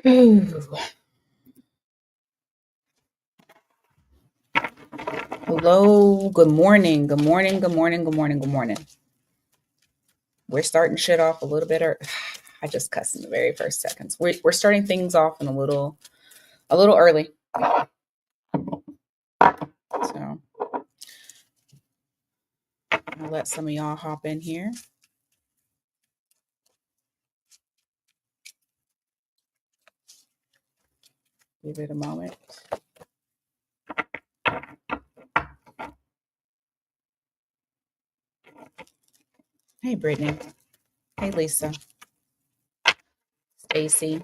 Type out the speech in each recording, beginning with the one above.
Ooh. Hello, good morning, good morning, good morning, good morning, good morning. We're starting shit off a little bit, I just cussed in the very first seconds. We're starting things off in a little early. So I'll let some of y'all hop in here. Give it a moment. Hey, Brittany. Hey, Lisa. Stacy.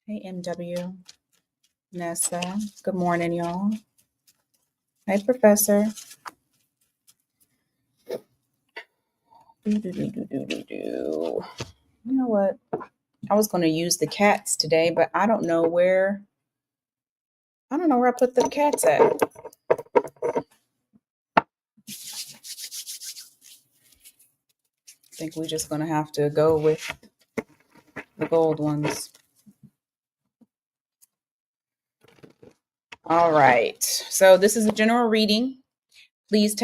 Hey, MW. Nessa. Good morning, y'all. Hey, Professor. You know what? I was going to use the cats today, but I don't know where I put the cats at. I think we're just going to have to go with the gold ones. All right. So this is a general reading. Please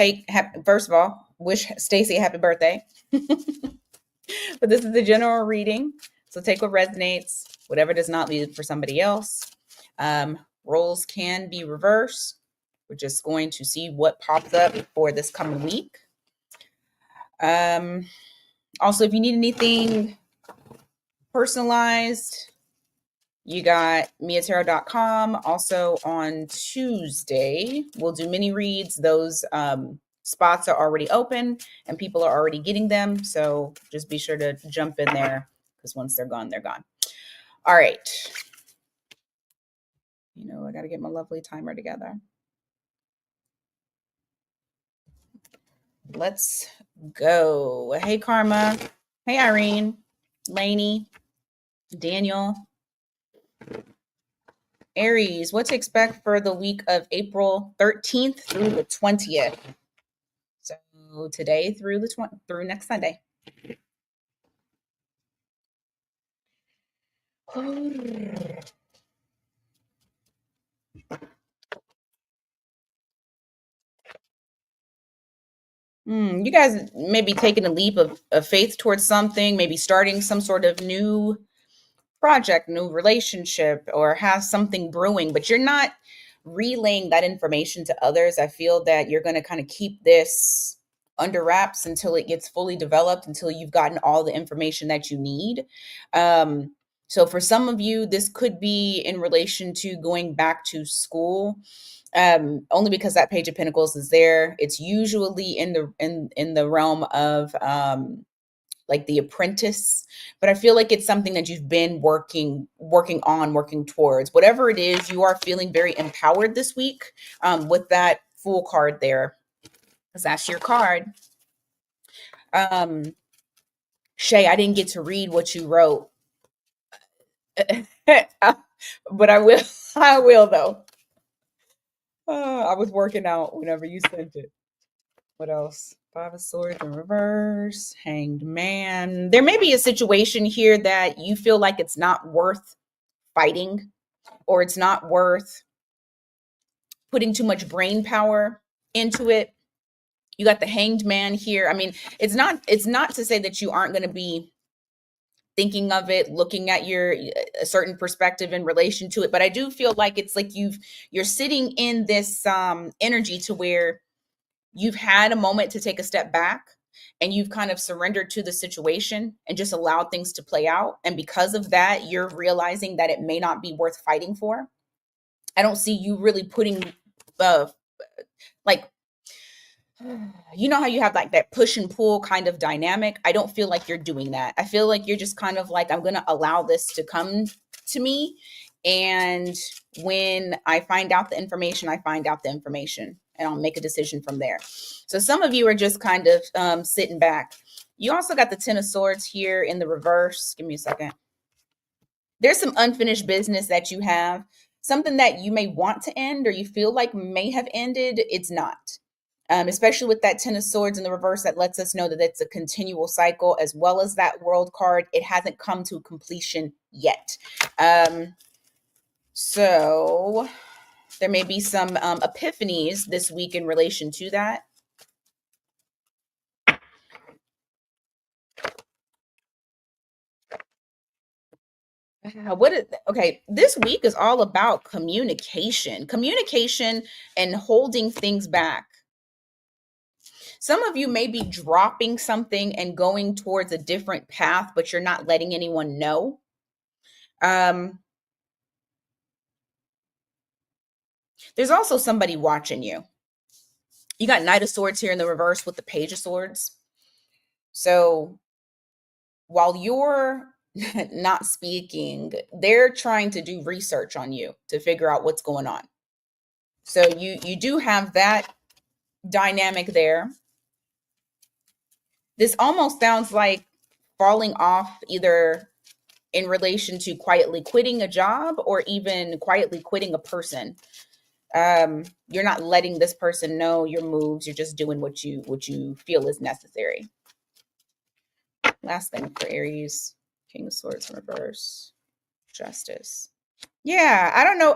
first of all, wish Stacy a happy birthday. But this is a general reading. So take what resonates, whatever does not leave for somebody else. Roles can be reversed. We're just going to see what pops up for this coming week. Also, if you need anything personalized, you got miatarot.com. Also on Tuesday, we'll do mini reads. Those spots are already open and people are already getting them. So just be sure to jump in there because once they're gone, they're gone. All right. I got to get my lovely timer together. Let's go. Hey, Karma. Hey, Irene. Lainey. Daniel. Aries, what to expect for the week of April 13th through the 20th. So today through next Sunday. You guys may be taking a leap of faith towards something, maybe starting some sort of new project, new relationship, or have something brewing, but you're not relaying that information to others. I feel that you're going to kind of keep this under wraps until it gets fully developed, until you've gotten all the information that you need. So for some of you, this could be in relation to going back to school. Only because that Page of Pentacles is there. It's usually in the realm of like the apprentice, but I feel like it's something that you've been working towards. Whatever it is, you are feeling very empowered this week with that Fool card there, because that's your card. Shay, I didn't get to read what you wrote, but I will though. I was working out whenever you sent it. What else? Five of Swords in reverse, Hanged Man. There may be a situation here that you feel like it's not worth fighting, or it's not worth putting too much brain power into it. You got the Hanged Man here. I mean, it's not to say that you aren't going to be thinking of it, looking at a certain perspective in relation to it, but I do feel like it's like you're sitting in this energy to where you've had a moment to take a step back and you've kind of surrendered to the situation and just allowed things to play out. And because of that, you're realizing that it may not be worth fighting for. I don't see you really putting like, you know how you have like that push and pull kind of dynamic. I don't feel like you're doing that. I feel like you're just kind of like, I'm going to allow this to come to me. And when I find out the information, and I'll make a decision from there. So some of you are just kind of sitting back. You also got the Ten of Swords here in the reverse. Give me a second. There's some unfinished business that you have, something that you may want to end or you feel like may have ended. It's not. especially with that Ten of Swords in the reverse, that lets us know that it's a continual cycle, as well as that World card. It hasn't come to completion yet. So there may be some epiphanies this week in relation to that. Okay, this week is all about communication and holding things back. Some of you may be dropping something and going towards a different path, but you're not letting anyone know. There's also somebody watching you. You got Knight of Swords here in the reverse with the Page of Swords. So while you're not speaking, they're trying to do research on you to figure out what's going on. So you do have that dynamic there. This almost sounds like falling off, either in relation to quietly quitting a job or even quietly quitting a person. You're not letting this person know your moves. You're just doing what you feel is necessary. Last thing for Aries, King of Swords in reverse, Justice. Yeah, I don't know.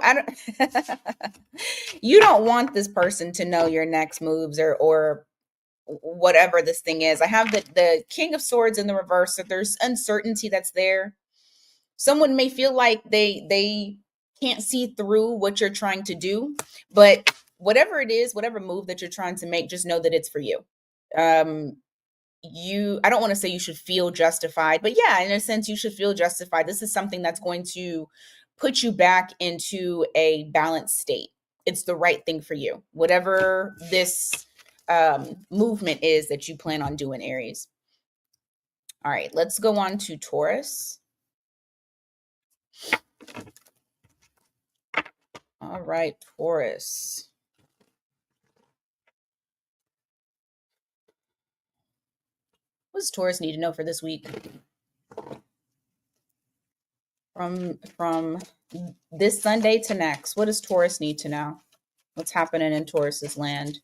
You don't want this person to know your next moves or whatever this thing is. I have the King of Swords in the reverse, so there's uncertainty that's there. Someone may feel like they can't see through what you're trying to do, but whatever it is, whatever move that you're trying to make, just know that it's for you. I don't want to say you should feel justified, but yeah, in a sense, you should feel justified. This is something that's going to put you back into a balanced state. It's the right thing for you, whatever this movement is that you plan on doing, Aries. All right, let's go on to Taurus. All right, Taurus. What does Taurus need to know for this week? From this Sunday to next, what does Taurus need to know? What's happening in Taurus's land?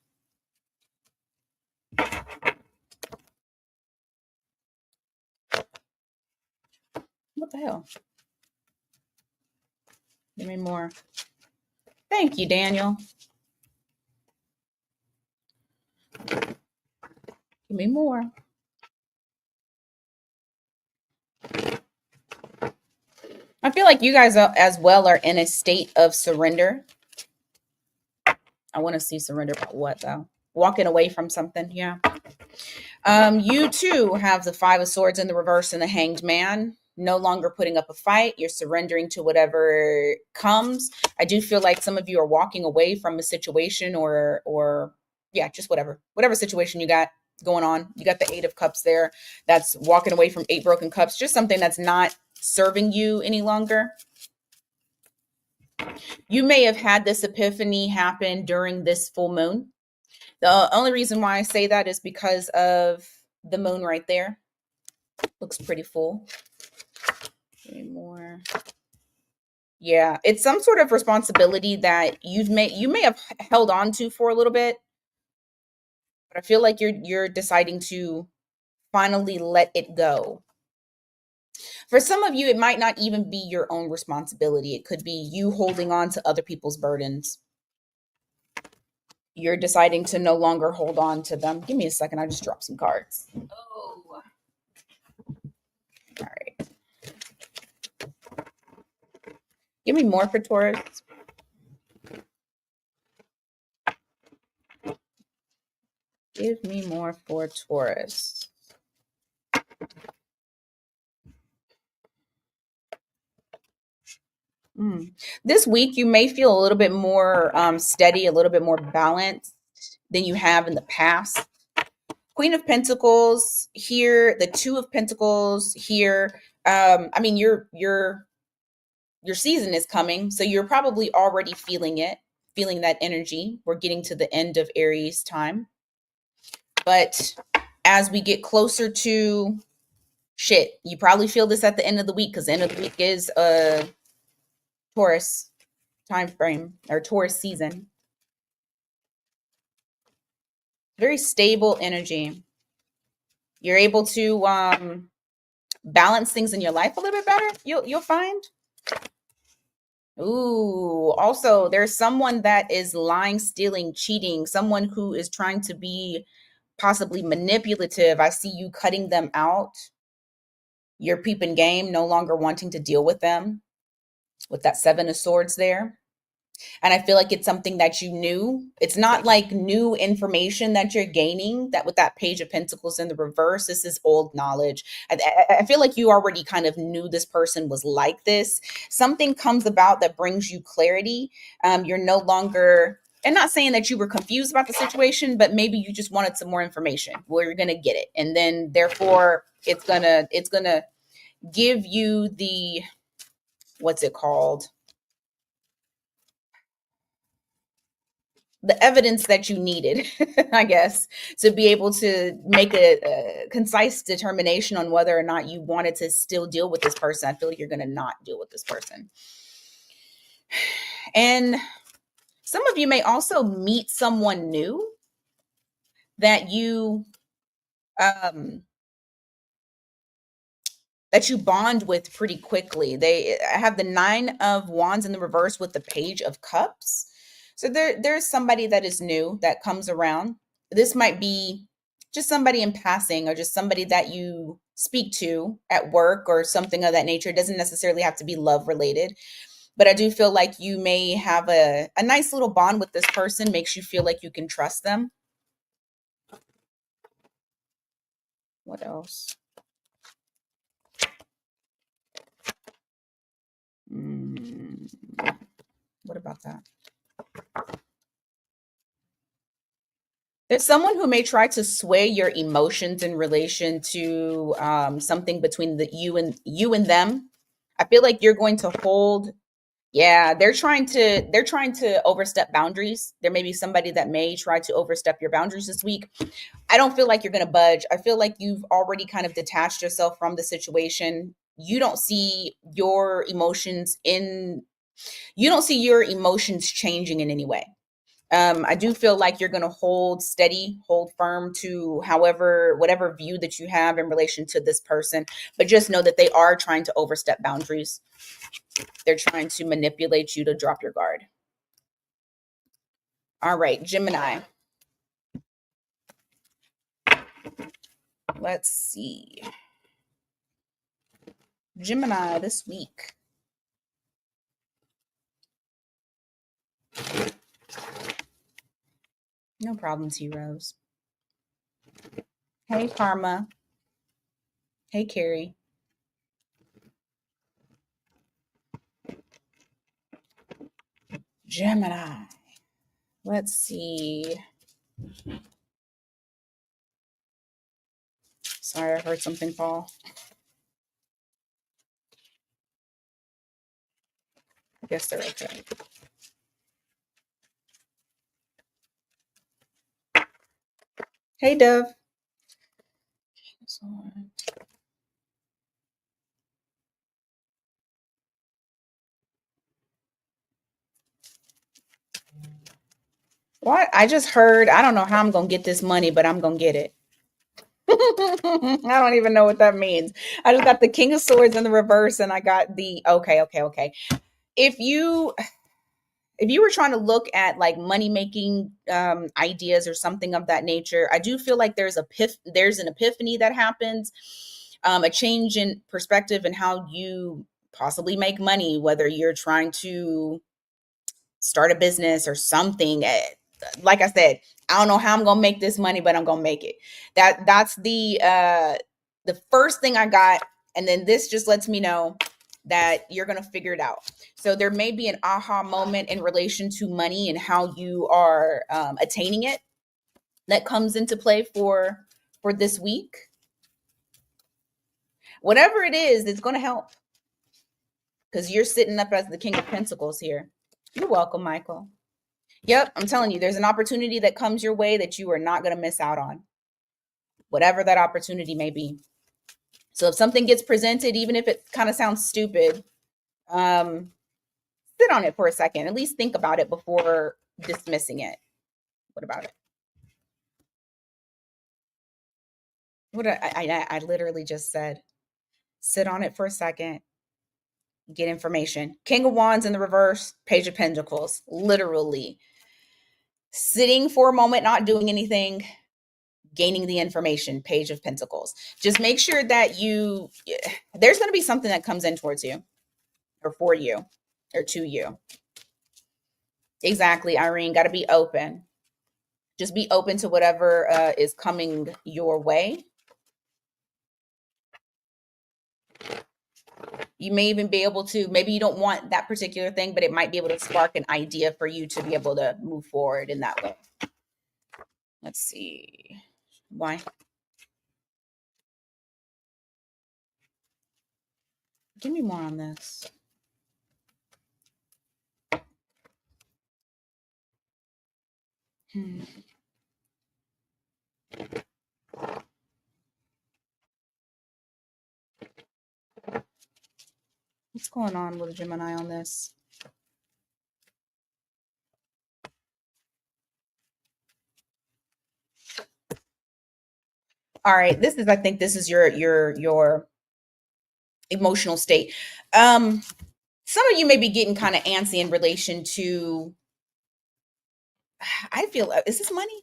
What the hell? Give me more. Thank you, Daniel. Give me more. I feel like you guys as well are in a state of surrender. I want to see surrender about what, though? Walking away from something, yeah. You too have the Five of Swords in the reverse and the Hanged Man. No longer putting up a fight. You're surrendering to whatever comes. I do feel like some of you are walking away from a situation or yeah, just whatever situation you got going on. You got the Eight of Cups there. That's walking away from 8 broken cups. Just something that's not serving you any longer. You may have had this epiphany happen during this full moon. The only reason why I say that is because of the moon right there. Looks pretty full. Give me more. Yeah, it's some sort of responsibility that you may have held on to for a little bit, but I feel like you're deciding to finally let it go. For some of you, it might not even be your own responsibility. It could be you holding on to other people's burdens. You're deciding to no longer hold on to them. Give me a second. I just dropped some cards. Oh. All right. Give me more for Taurus. Give me more for Taurus. This week, you may feel a little bit more steady, a little bit more balanced than you have in the past. Queen of Pentacles here, the Two of Pentacles here. I mean, your season is coming, so you're probably already feeling that energy. We're getting to the end of Aries time. But as we get closer to you probably feel this at the end of the week, because the end of the week is Taurus time frame or Taurus season. Very stable energy. You're able to balance things in your life a little bit better. You'll find. Ooh, also there's someone that is lying, stealing, cheating, someone who is trying to be possibly manipulative. I see you cutting them out. You're peeping game, no longer wanting to deal with them with that 7 of Swords there. And I feel like it's something that you knew. It's not like new information that you're gaining. That with that Page of Pentacles in the reverse, this is old knowledge. I feel like you already kind of knew this person was like this. Something comes about that brings you clarity. You're no longer, and not saying that you were confused about the situation, but maybe you just wanted some more information. Well, you're gonna get it, and then therefore it's gonna give you the, what's it called, the evidence that you needed, I guess, to be able to make a concise determination on whether or not you wanted to still deal with this person. I feel like you're going to not deal with this person. And some of you may also meet someone new that you bond with pretty quickly. I have the 9 of Wands in the reverse with the Page of Cups. So there's somebody that is new that comes around. This might be just somebody in passing, or just somebody that you speak to at work or something of that nature. It doesn't necessarily have to be love related, but I do feel like you may have a nice little bond with this person, makes you feel like you can trust them. What else? What about that? There's someone who may try to sway your emotions in relation to something between you and them. I feel like you're going to hold. Yeah, they're trying to overstep boundaries. There may be somebody that may try to overstep your boundaries this week. I don't feel like you're going to budge. I feel like you've already kind of detached yourself from the situation. You don't see your emotions changing in any way. I do feel like you're going to hold steady, hold firm to whatever view that you have in relation to this person, but just know that they are trying to overstep boundaries. They're trying to manipulate you to drop your guard. All right, Gemini. Let's see. Gemini this week. No problems, heroes. Hey, Karma. Hey, Carrie. Gemini. Let's see. Sorry, I heard something fall. I guess they're okay. Hey, Dove. What? I just heard, I don't know how I'm going to get this money, but I'm going to get it. I don't even know what that means. I just got the King of Swords in the reverse, and I got the, okay. If you were trying to look at like money making ideas or something of that nature, I do feel like there's an epiphany that happens, a change in perspective and how you possibly make money, whether you're trying to start a business or something. Like I said, I don't know how I'm gonna make this money, but I'm gonna make it. That's the first thing I got, and then this just lets me know that you're gonna figure it out. So there may be an aha moment in relation to money and how you are attaining it that comes into play for this week. Whatever it is, it's gonna help, because you're sitting up as the King of Pentacles here. You're welcome, Michael. Yep, I'm telling you, there's an opportunity that comes your way that you are not going to miss out on, whatever that opportunity may be. So if something gets presented, even if it kind of sounds stupid, sit on it for a second. At least think about it before dismissing it. What about it? What I literally just said. Sit on it for a second. Get information. King of Wands in the reverse, Page of Pentacles. Literally sitting for a moment, not doing anything, gaining the information, Page of Pentacles. Just make sure that there's going to be something that comes in towards you or for you or to you. Exactly, Irene. Got to be open. Just be open to whatever is coming your way. You may even be able to, maybe you don't want that particular thing, but it might be able to spark an idea for you to be able to move forward in that way. Let's see. Why? Give me more on this. What's going on with Gemini on this? All right, I think this is your emotional state. Some of you may be getting kind of antsy in relation to, I feel, is this money?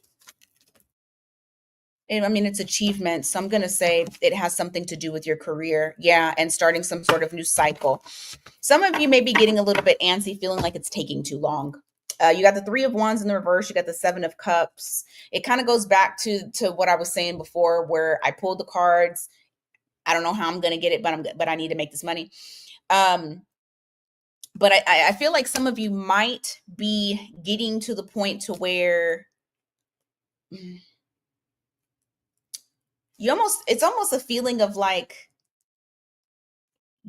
I mean, it's achievement. So I'm going to say it has something to do with your career. Yeah. And starting some sort of new cycle. Some of you may be getting a little bit antsy, feeling like it's taking too long. You got the Three of Wands in the reverse. You got the Seven of Cups. It kind of goes back to what I was saying before, where I pulled the cards. I don't know how I'm going to get it, but I need to make this money. But I feel like some of you might be getting to the point to where it's almost a feeling of like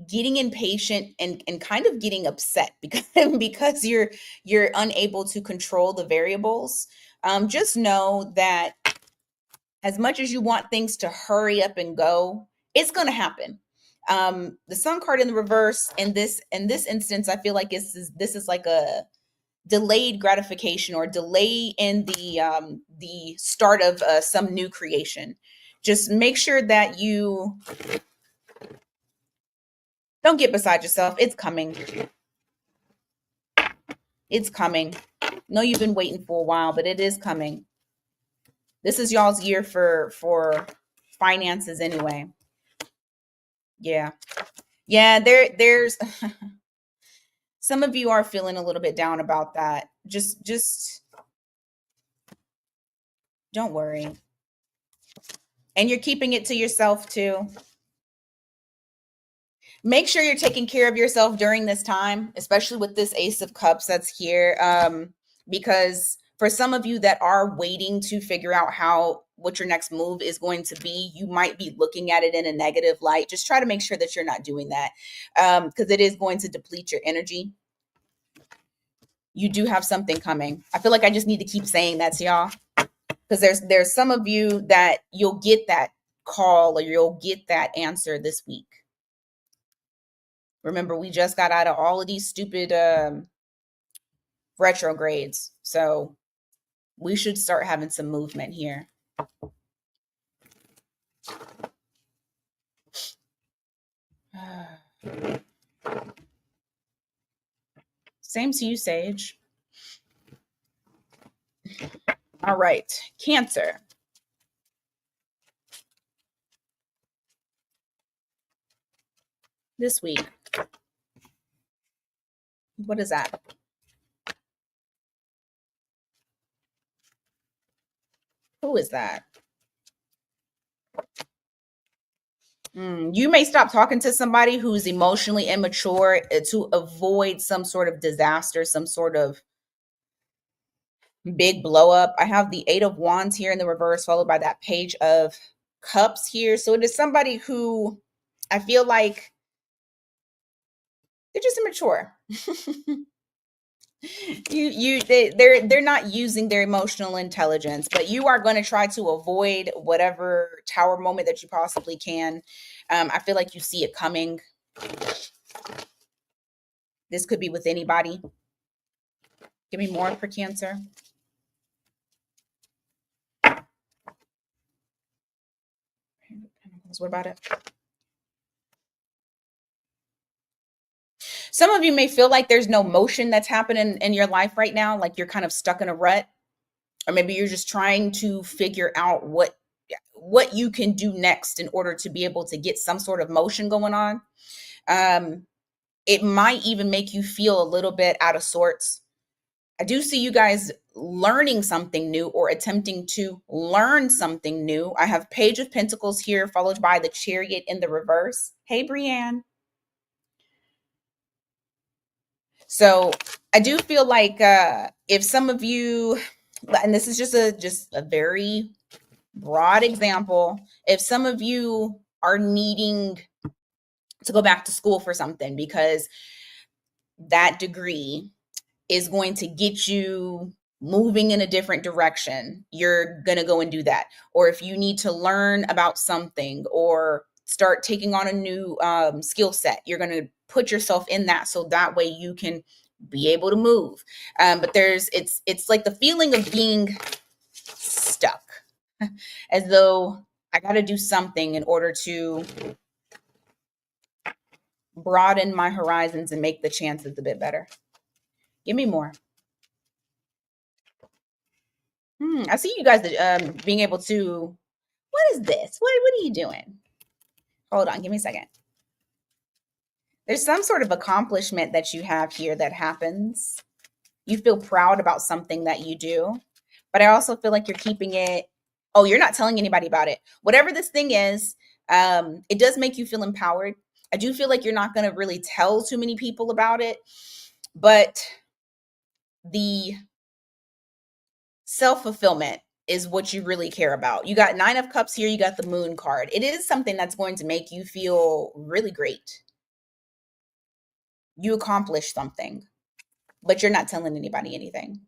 getting impatient and kind of getting upset because you're unable to control the variables. Just know that as much as you want things to hurry up and go, it's going to happen. The Sun card in the reverse in this instance, I feel like this is like a delayed gratification or delay in the start of some new creation. Just make sure that you don't get beside yourself. It's coming. It's coming. No, you've been waiting for a while, but it is coming. This is y'all's year for finances anyway. Yeah. Yeah, there's some of you are feeling a little bit down about that. Just don't worry. And you're keeping it to yourself too. Make sure you're taking care of yourself during this time, especially with this Ace of Cups that's here. Because for some of you that are waiting to figure out what your next move is going to be, you might be looking at it in a negative light. Just try to make sure that you're not doing that, because it is going to deplete your energy. You do have something coming. I feel like I just need to keep saying that to y'all, because there's some of you that you'll get that call or you'll get that answer this week. Remember, we just got out of all of these stupid retrogrades. So we should start having some movement here. Same to you, Sage. All right. Cancer. This week. What is that? Who is that? You may stop talking to somebody who's emotionally immature to avoid some sort of disaster, some sort of big blow up. I have the Eight of Wands here in the reverse, followed by that Page of Cups here. So it is somebody who I feel like they're just immature. They're not using their emotional intelligence, but you are going to try to avoid whatever tower moment that you possibly can. I feel like you see it coming. This could be with anybody. Give me more for Cancer. What about it? Some of you may feel like there's no motion that's happening in your life right now, like you're kind of stuck in a rut, or maybe you're just trying to figure out what you can do next in order to be able to get some sort of motion going on. It might even make you feel a little bit out of sorts. I do see you guys learning something new or attempting to learn something new. I have Page of Pentacles here, followed by the Chariot in the reverse. Hey, Brienne. So I do feel like if some of you, and this is just a very broad example, if some of you are needing to go back to school for something because that degree is going to get you moving in a different direction, you're going to go and do that. Or if you need to learn about something or start taking on a new skill set, you're going to put yourself in that so that way you can be able to move. But it's like the feeling of being stuck, as though I got to do something in order to broaden my horizons and make the chances a bit better. Give me more. I see you guys being able to. What is this? What are you doing? Hold on, give me a second. There's some sort of accomplishment that you have here that happens. You feel proud about something that you do, but I also feel like you're keeping it. Oh, you're not telling anybody about it. Whatever this thing is, it does make you feel empowered. I do feel like you're not going to really tell too many people about it, but the self-fulfillment is what you really care about. You got 9 of Cups here. You got the Moon card. It is something that's going to make you feel really great. You accomplished something, but you're not telling anybody anything.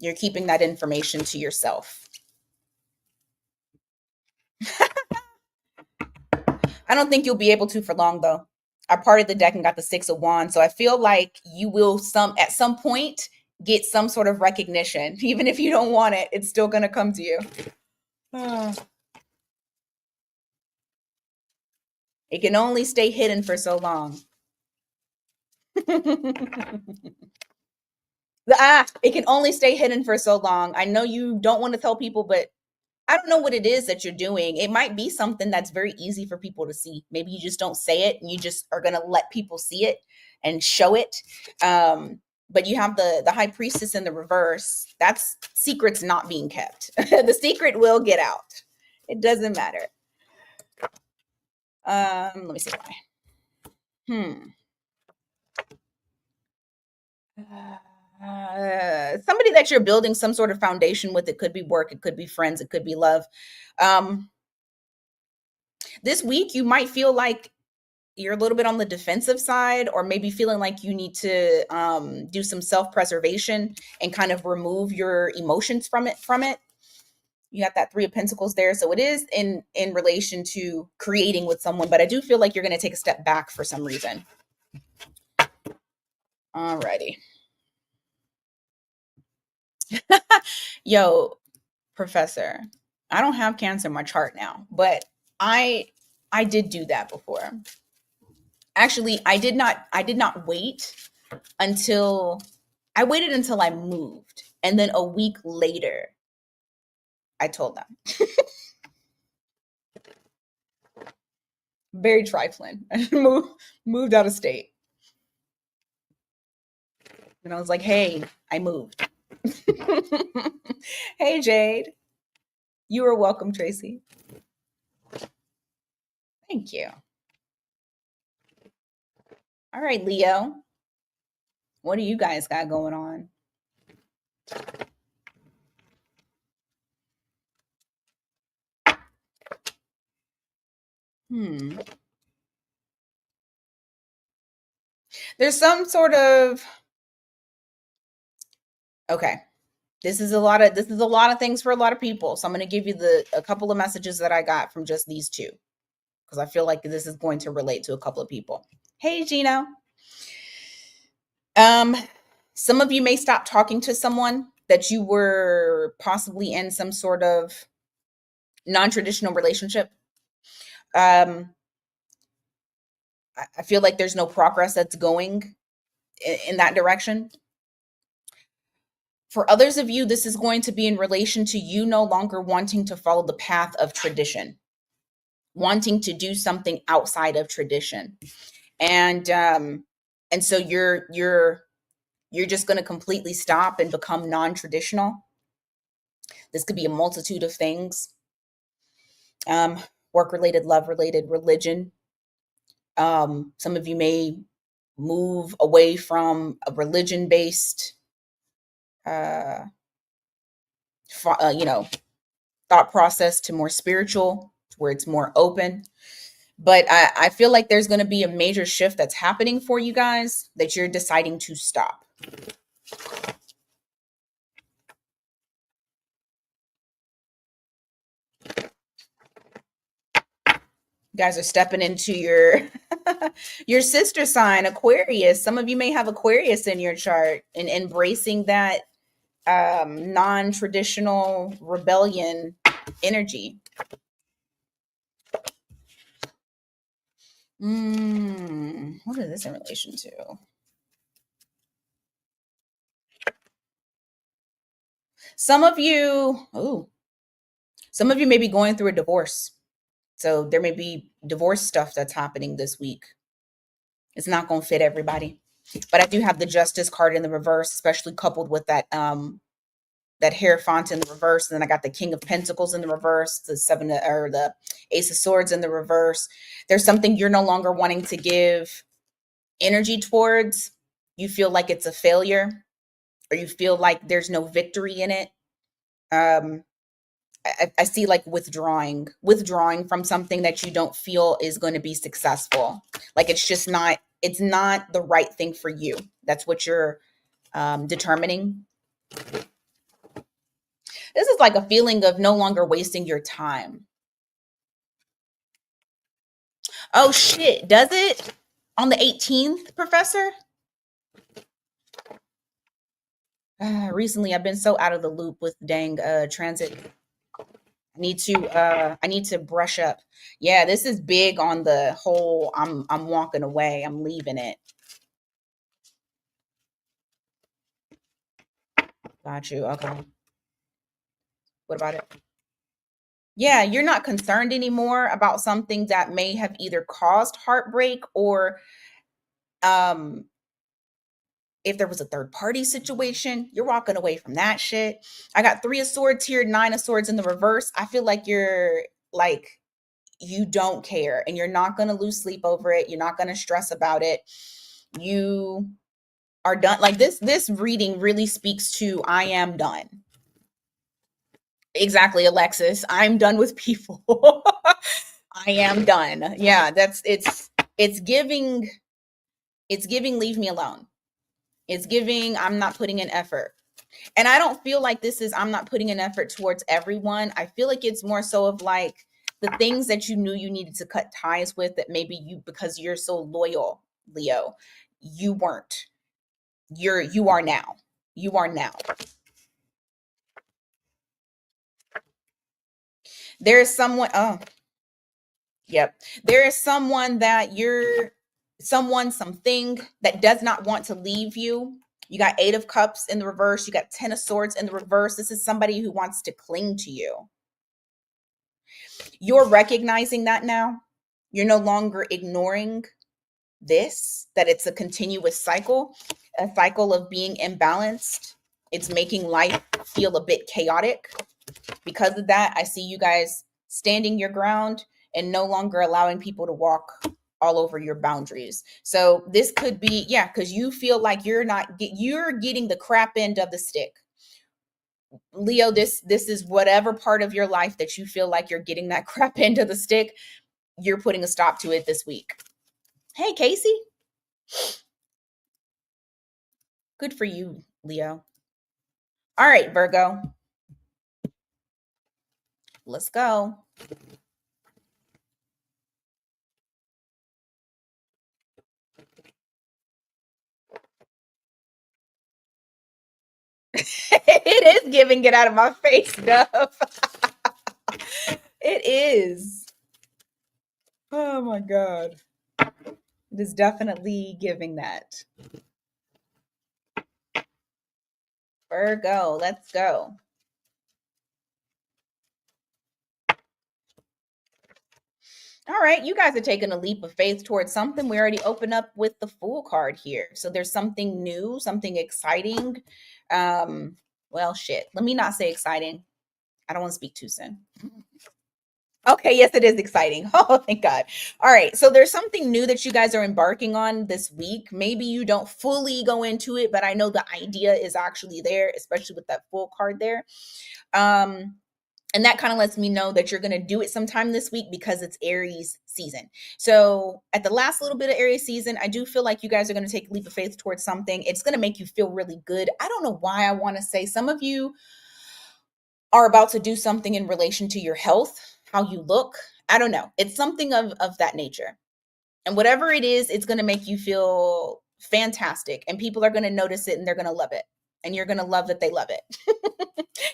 You're keeping that information to yourself. I don't think you'll be able to for long, though. I parted the deck and got the 6 of Wands. So I feel like you will at some point get some sort of recognition. Even if you don't want it, it's still going to come to you. It can only stay hidden for so long. It can only stay hidden for so long. I know you don't want to tell people, but I don't know what it is that you're doing. It might be something that's very easy for people to see. Maybe you just don't say it and you just are going to let people see it and show it. But you have the High Priestess in the reverse. That's secrets not being kept. The secret will get out. It doesn't matter. Let me see why. Somebody that you're building some sort of foundation with. It could be work, it could be friends, it could be love. This week you might feel like you're a little bit on the defensive side, or maybe feeling like you need to do some self-preservation and kind of remove your emotions from it. You got that 3 of Pentacles there. So it is in relation to creating with someone, but I do feel like you're going to take a step back for some reason. Alrighty. Yo, Professor, I don't have Cancer in my chart now, but I did do that before. Actually, I did not wait until I waited until I moved, and then a week later I told them. Very trifling. I moved out of state. And I was like, "Hey, I moved." Hey, Jade. You are welcome, Tracy. Thank you. All right, Leo. What do you guys got going on? There's some sort of okay. This is a lot of things for a lot of people. So I'm going to give you a couple of messages that I got from just these two, because I feel like this is going to relate to a couple of people. Hey, Gino. Some of you may stop talking to someone that you were possibly in some sort of non-traditional relationship I feel like there's no progress that's going in that direction. For others of you, this is going to be in relation to you no longer wanting to follow the path of tradition, wanting to do something outside of tradition. And so you're just going to completely stop and become non-traditional. This could be a multitude of things. Work related, love related, religion. Some of you may move away from a religion based thought process to more spiritual, where it's more open. But I feel like there's going to be a major shift that's happening for you guys that you're deciding to stop. You guys are stepping into your your sister sign, Aquarius. Some of you may have Aquarius in your chart and embracing that non-traditional rebellion energy. What is this in relation to? Some of you may be going through a divorce. So there may be divorce stuff that's happening this week. It's not going to fit everybody. But I do have the Justice card in the reverse, especially coupled with that that Hierophant in the reverse. And then I got the King of Pentacles in the reverse, the Ace of Swords in the reverse. There's something you're no longer wanting to give energy towards. You feel like it's a failure, or you feel like there's no victory in it. I see like withdrawing from something that you don't feel is going to be successful. Like it's not the right thing for you. That's what you're determining. This is like a feeling of no longer wasting your time. Oh shit, does it? On the 18th, Professor? Recently I've been so out of the loop with dang transit. I need to brush up. Yeah, this is big on the whole I'm walking away. I'm leaving it. Got you. Okay. What about it? Yeah, you're not concerned anymore about something that may have either caused heartbreak or um if there was a third party situation, you're walking away from that shit. I got 3 of Swords here, 9 of Swords in the reverse. I feel like you're like you don't care and you're not going to lose sleep over it. You're not going to stress about it. You are done. Like this reading really speaks to I am done. Exactly, Alexis. I'm done with people. I am done. Yeah, it's giving leave me alone. It's giving I'm not putting in effort. And I don't feel like this is I'm not putting an effort towards everyone. I feel like it's more so of like the things that you knew you needed to cut ties with that maybe you because you're so loyal, Leo, you weren't. You are now. You are now. There is someone yep. There is someone that something that does not want to leave you. You got 8 of Cups in the reverse. You got 10 of Swords in the reverse. This is somebody who wants to cling to you. You're recognizing that now. You're no longer ignoring that it's a continuous cycle, a cycle of being imbalanced. It's making life feel a bit chaotic. Because of that, I see you guys standing your ground and no longer allowing people to walk all over your boundaries. So this could be, because you feel like you're getting the crap end of the stick. Leo, this is whatever part of your life that you feel like you're getting that crap end of the stick, you're putting a stop to it this week. Hey, Casey. Good for you, Leo. All right, Virgo. Let's go. It is giving get out of my face stuff. It is. Oh my God. It is definitely giving that. Virgo, let's go. All right, you guys are taking a leap of faith towards something. We already opened up with the Fool card here. So there's something new, something exciting. Well, shit. Let me not say exciting. I don't want to speak too soon. Okay, yes, it is exciting. Oh, thank God. All right, so there's something new that you guys are embarking on this week. Maybe you don't fully go into it, but I know the idea is actually there, especially with that Fool card there. And that kind of lets me know that you're going to do it sometime this week because it's Aries season. So at the last little bit of Aries season, I do feel like you guys are going to take a leap of faith towards something. It's going to make you feel really good. I don't know why I want to say some of you are about to do something in relation to your health, how you look. I don't know. It's something of that nature. And whatever it is, it's going to make you feel fantastic. And people are going to notice it and they're going to love it. And you're going to love that they love it.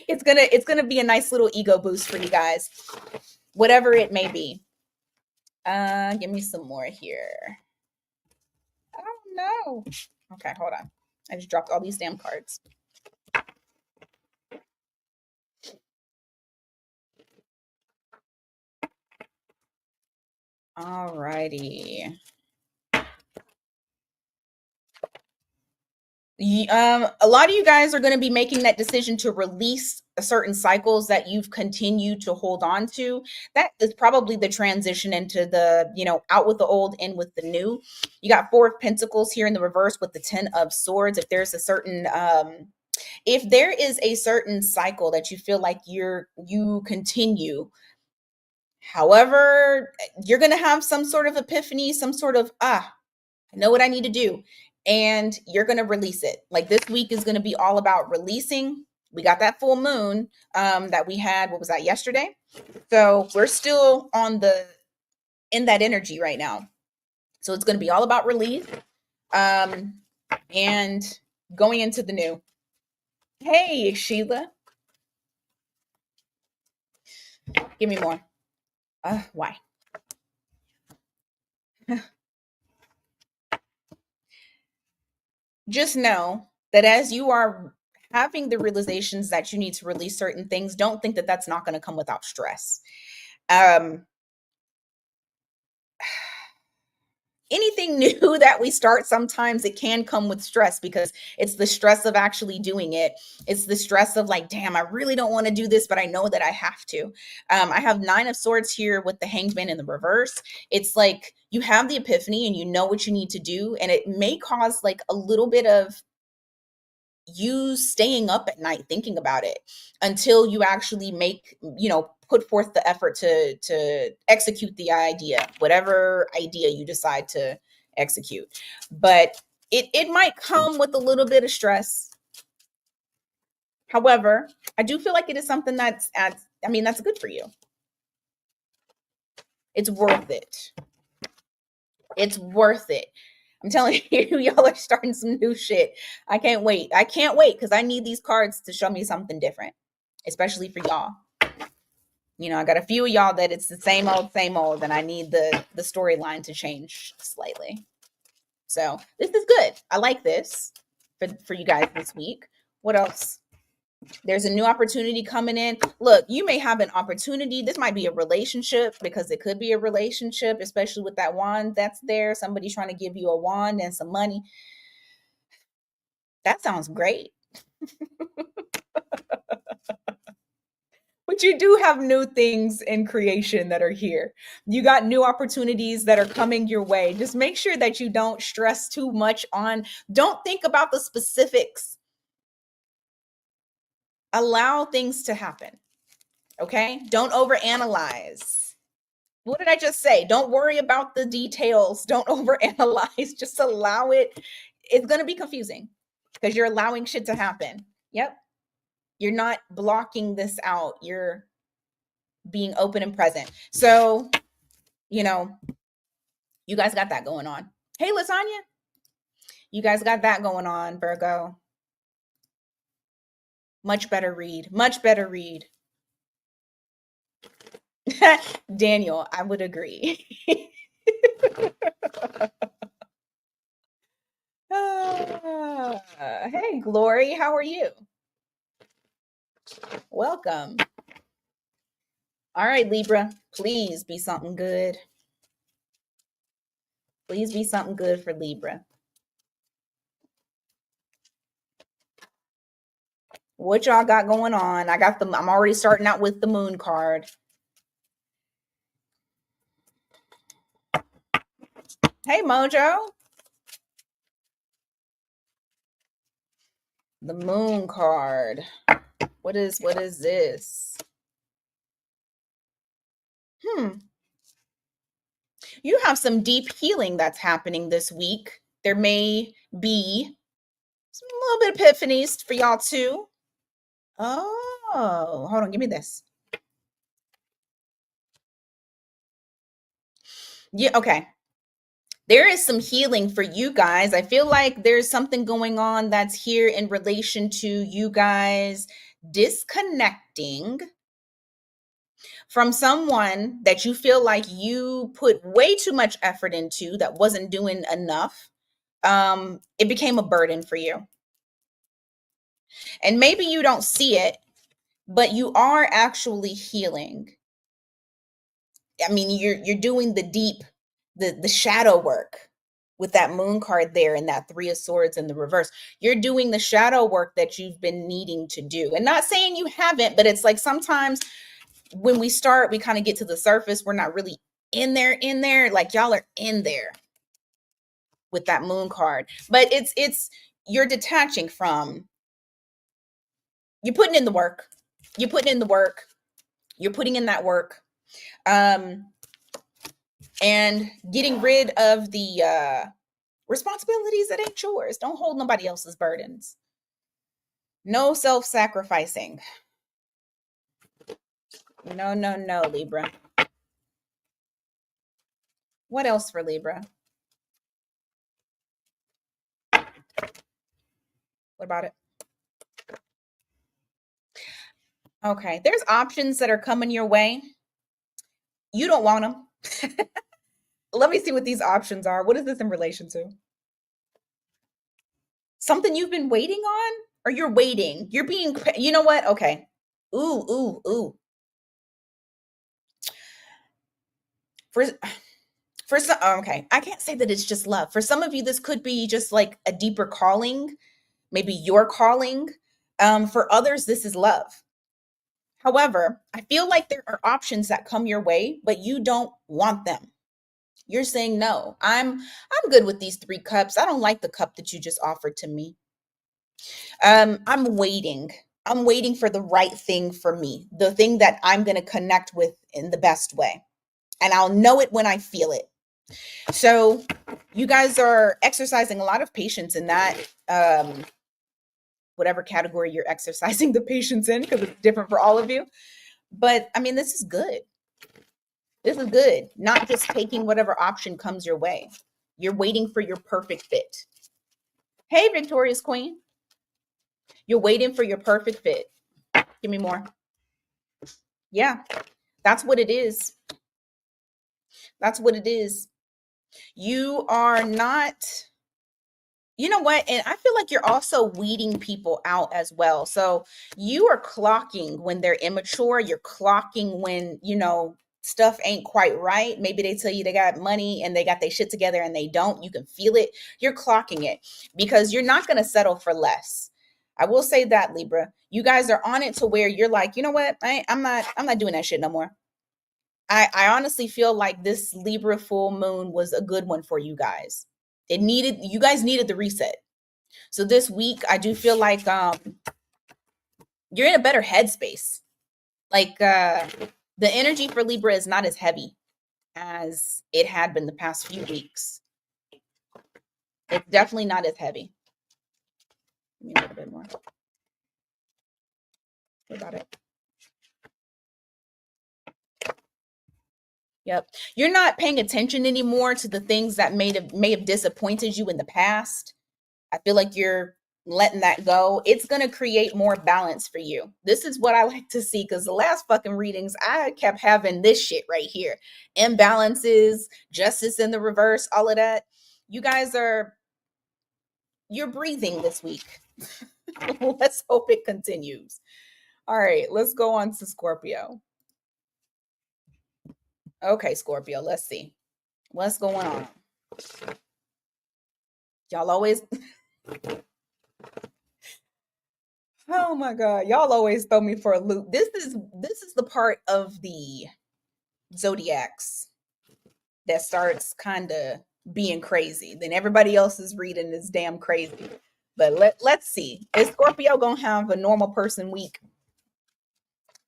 It's gonna be a nice little ego boost for you guys, whatever it may be. Give me some more here. Oh no. Okay, hold on. I just dropped all these damn cards. All righty. A lot of you guys are going to be making that decision to release certain cycles that you've continued to hold on to. That is probably the transition into the, out with the old, in with the new. You got Four of Pentacles here in the reverse with the Ten of Swords. If there's a certain, if there is a certain cycle that you feel like you continue, however, you're going to have some sort of epiphany, some sort of, I know what I need to do. And you're going to release it. Like this week is going to be all about releasing. We got that full moon that we had. What was that, yesterday? So we're still in that energy right now. So it's going to be all about release and going into the new. Hey, Sheila. Give me more. Why? Just know that as you are having the realizations that you need to release certain things, don't think that that's not going to come without stress. Anything new that we start, sometimes it can come with stress because it's the stress of actually doing it. It's the stress of like, damn, I really don't want to do this, but I know that I have to. I have Nine of Swords here with the Hanged Man in the reverse. It's like you have the epiphany and you know what you need to do, and it may cause like a little bit of you staying up at night thinking about it until you actually put forth the effort to execute the idea, whatever idea you decide to execute. But it might come with a little bit of stress. However, I do feel like it is something that's good for you. It's worth it. It's worth it. I'm telling you, y'all are starting some new shit. I can't wait. Because I need these cards to show me something different, especially for y'all. I got a few of y'all that it's the same old, and I need the storyline to change slightly. So this is good. I like this for you guys this week. What else? There's a new opportunity coming in. Look, you may have an opportunity. This might be a relationship, because it could be a relationship, especially with that wand that's there. Somebody's trying to give you a wand and some money. That sounds great. But you do have new things in creation that are here. You got new opportunities that are coming your way. Just make sure that you don't stress too much don't think about the specifics. Allow things to happen. Okay? Don't overanalyze. What did I just say? Don't worry about the details. Don't overanalyze. Just allow it. It's going to be confusing because you're allowing shit to happen. Yep. You're not blocking this out. You're being open and present. So, you guys got that going on. Hey, Lasagna. You guys got that going on, Virgo. Much better read. Much better read. Daniel, I would agree. Hey, Glory, how are you? Welcome. All right, Libra, please be something good. Please be something good for Libra. What y'all got going on? I'm already starting out with the moon card. Hey, Mojo. The moon card. What is this? You have some deep healing that's happening this week. There may be a little bit of epiphanies for y'all too. Oh, hold on, give me this. Yeah, okay. There is some healing for you guys. I feel like there's something going on that's here in relation to you guys disconnecting from someone that you feel like you put way too much effort into that wasn't doing enough. It became a burden for you. And maybe you don't see it, but you are actually healing. I mean, you're doing the deep, the shadow work with that moon card there and that 3 of swords in the reverse. You're doing the shadow work that you've been needing to do. And not saying you haven't, but it's like sometimes when we start, we kind of get to the surface. We're not really in there. Like y'all are in there with that moon card. But it's you're detaching from, you're putting in the work. You're putting in the work. You're putting in that work. And getting rid of the responsibilities that ain't yours. Don't hold nobody else's burdens. No self-sacrificing. No, Libra. What else for Libra? What about it? Okay, there's options that are coming your way. You don't want them. Let me see what these options are. What is this in relation to? Something you've been waiting on? Or you're waiting? You're being, you know what? Okay. Ooh. For some, okay, I can't say that it's just love. For some of you, this could be just like a deeper calling, maybe your calling. For others, this is love. However, I feel like there are options that come your way, but you don't want them. You're saying no. I'm good with these 3 cups. I don't like the cup that you just offered to me. I'm waiting. I'm waiting for the right thing for me, the thing that I'm going to connect with in the best way. And I'll know it when I feel it. So you guys are exercising a lot of patience in that, whatever category you're exercising the patience in, because it's different for all of you. But I mean, this is good. This is good. Not just taking whatever option comes your way. You're waiting for your perfect fit. Hey, Victorious Queen. You're waiting for your perfect fit. Give me more. Yeah, that's what it is. That's what it is. You are not, you know what? And I feel like you're also weeding people out as well. So you are clocking when they're immature. You're clocking when, stuff ain't quite right. Maybe they tell you they got money and they got their shit together and they don't. You can feel it. You're clocking it because you're not going to settle for less. I will say that, Libra. You guys are on it to where you're like, you know what? I'm not doing that shit no more. I honestly feel like this Libra full moon was a good one for you guys. You guys needed the reset. So this week, I do feel like you're in a better headspace. Like the energy for Libra is not as heavy as it had been the past few weeks. It's definitely not as heavy. Give me a little bit more. What about it? Yep. You're not paying attention anymore to the things that may have disappointed you in the past. I feel like you're letting that go, it's going to create more balance for you. This is what I like to see, because the last fucking readings, I kept having this shit right here. Imbalances, justice in the reverse, all of that. You guys you're breathing this week. Let's hope it continues. All right, let's go on to Scorpio. Okay, Scorpio, let's see. What's going on? Y'all always... Oh my God, y'all always throw me for a loop. This is the part of the zodiacs that starts kind of being crazy. Then everybody else's reading is damn crazy. But let's see. Is Scorpio gonna have a normal person week?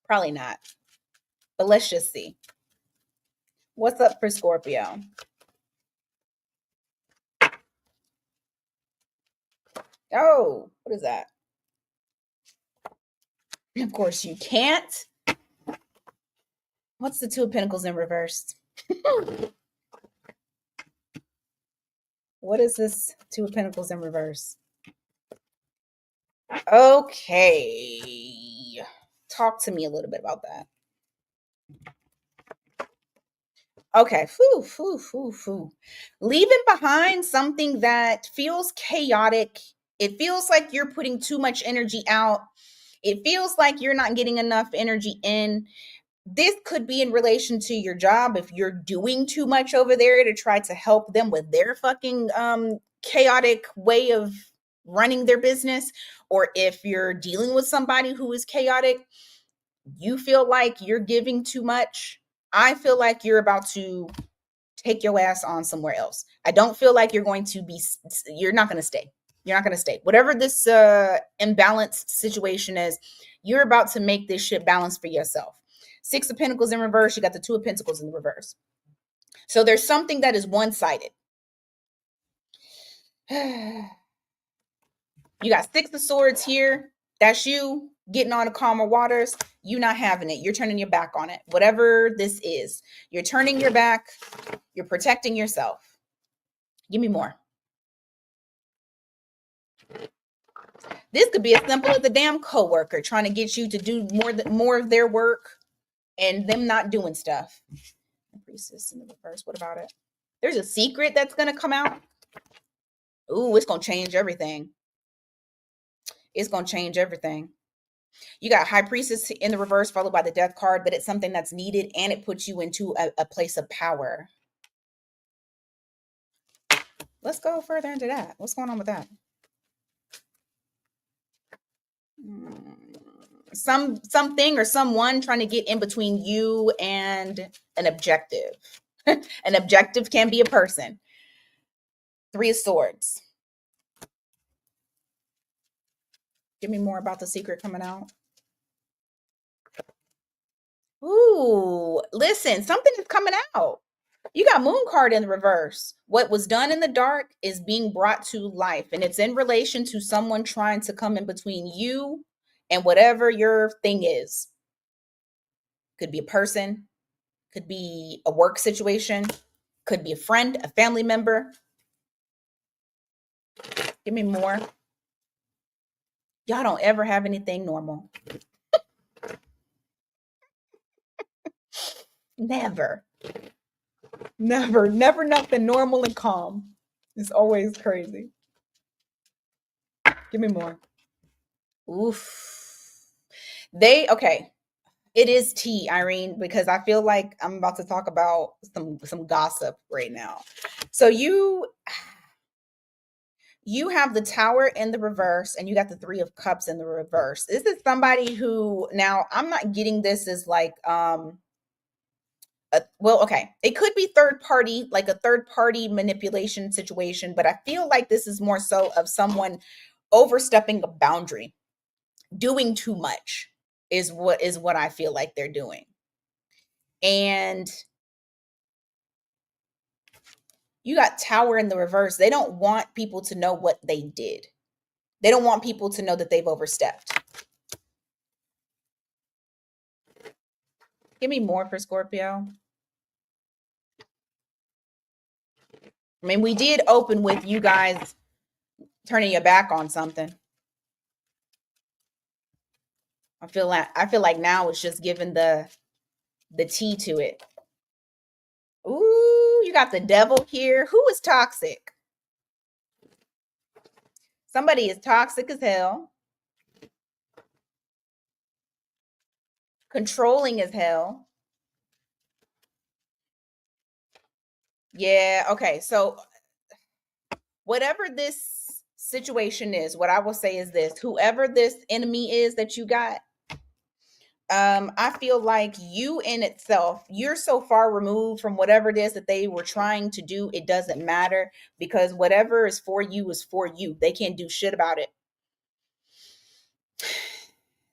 Probably not. But let's just see. What's up for Scorpio? Oh, what is that? Of course you can't. What's the Two of Pentacles in reverse? What is this Two of Pentacles in reverse? Okay. Talk to me a little bit about that. Okay. Leaving behind something that feels chaotic. It feels like you're putting too much energy out. It feels like you're not getting enough energy in. This could be in relation to your job. If you're doing too much over there to try to help them with their fucking chaotic way of running their business, or if you're dealing with somebody who is chaotic, you feel like you're giving too much. I feel like you're about to take your ass on somewhere else. I don't feel like you're not going to stay. You're not going to stay. Whatever this imbalanced situation is, you're about to make this shit balance for yourself. Six of Pentacles in reverse. You got the Two of Pentacles in the reverse. So there's something that is one-sided. You got Six of Swords here. That's you getting on the calmer waters. You not having it. You're turning your back on it. Whatever this is, you're turning your back. You're protecting yourself. Give me more. This could be as simple as a damn coworker trying to get you to do more of their work and them not doing stuff. Priestess in the reverse. What about it? There's a secret that's going to come out. Ooh, it's going to change everything. It's going to change everything. You got High Priestess in the reverse followed by the Death card, but it's something that's needed and it puts you into a place of power. Let's go further into that. What's going on with that? Something or someone trying to get in between you and an objective. An objective can be a person. Three of Swords. Give me more about the secret coming out. Ooh, listen, something is coming out. You got Moon card in the reverse. What was done in the dark is being brought to life, and it's in relation to someone trying to come in between you and whatever your thing is. Could be a person, could be a work situation, could be a friend, a family member. Give me more. Y'all don't ever have anything normal. Never nothing normal and calm. It's always crazy. Give me more. Oof. Okay. It is tea, Irene, because I feel like I'm about to talk about some gossip right now. So you have the Tower in the reverse and you got the Three of Cups in the reverse. This is somebody who, now I'm not getting this as like okay, it could be third party, like a third party manipulation situation, but I feel like this is more so of someone overstepping a boundary. Doing too much is what I feel like they're doing. And you got Tower in the reverse. They don't want people to know what they did. They don't want people to know that they've overstepped. Give me more for Scorpio. I mean, we did open with you guys turning your back on something. I feel like now it's just giving the tea to it. Ooh, you got the devil here. Who is toxic? Somebody is toxic as hell. Controlling as hell. Yeah, okay. So whatever this situation is, what I will say is this: whoever this enemy is that you got, I feel like you in itself, you're so far removed from whatever it is that they were trying to do, it doesn't matter, because whatever is for you. They can't do shit about it.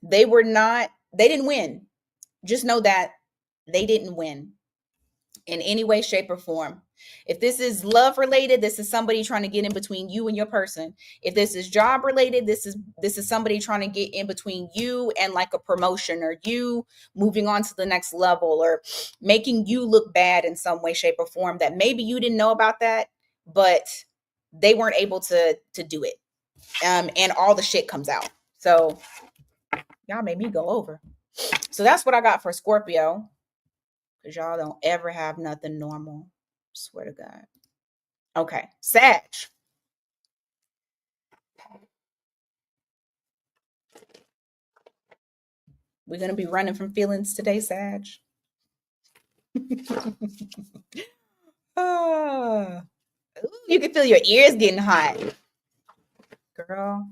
They didn't win. Just know that they didn't win in any way, shape, or form. If this is love related, this is somebody trying to get in between you and your person. If this is job related, this is somebody trying to get in between you and like a promotion, or you moving on to the next level, or making you look bad in some way, shape, or form, that maybe you didn't know about that, but they weren't able to do it. And all the shit comes out. So y'all made me go over. So that's what I got for Scorpio. Because y'all don't ever have nothing normal. Swear to God. Okay. Sag. We're going to be running from feelings today, Sag. Oh. Ooh, you can feel your ears getting hot. Girl.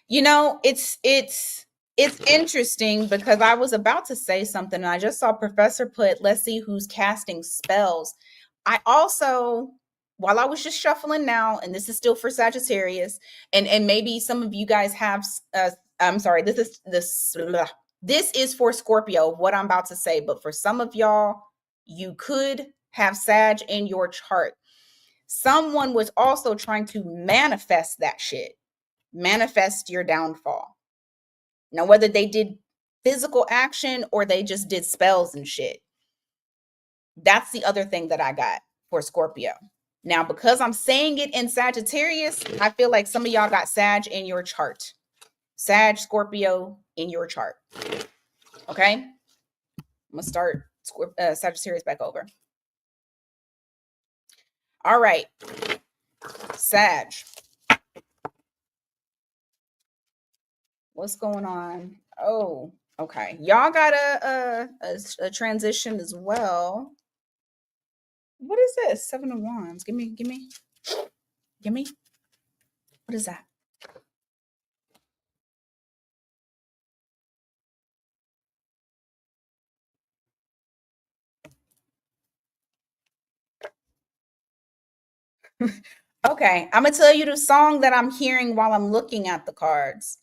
You know, it's interesting because I was about to say something and I just saw Professor put, let's see who's casting spells. I also, while I was just shuffling now, and this is still for Sagittarius, and maybe some of you guys have, I'm sorry, this is for Scorpio, what I'm about to say, but for some of y'all, you could have Sag in your chart. Someone was also trying to manifest that shit, manifest your downfall. Now, whether they did physical action or they just did spells and shit, that's the other thing that I got for Scorpio. Now, because I'm saying it in Sagittarius, I feel like some of y'all got Sag in your chart. Sag, Scorpio in your chart. Okay? I'm going to start Sagittarius back over. All right. Sag. What's going on? Oh, okay. Y'all got a transition as well. What is this? 7 of Wands. Give me. What is that? Okay, I'm gonna tell you the song that I'm hearing while I'm looking at the cards.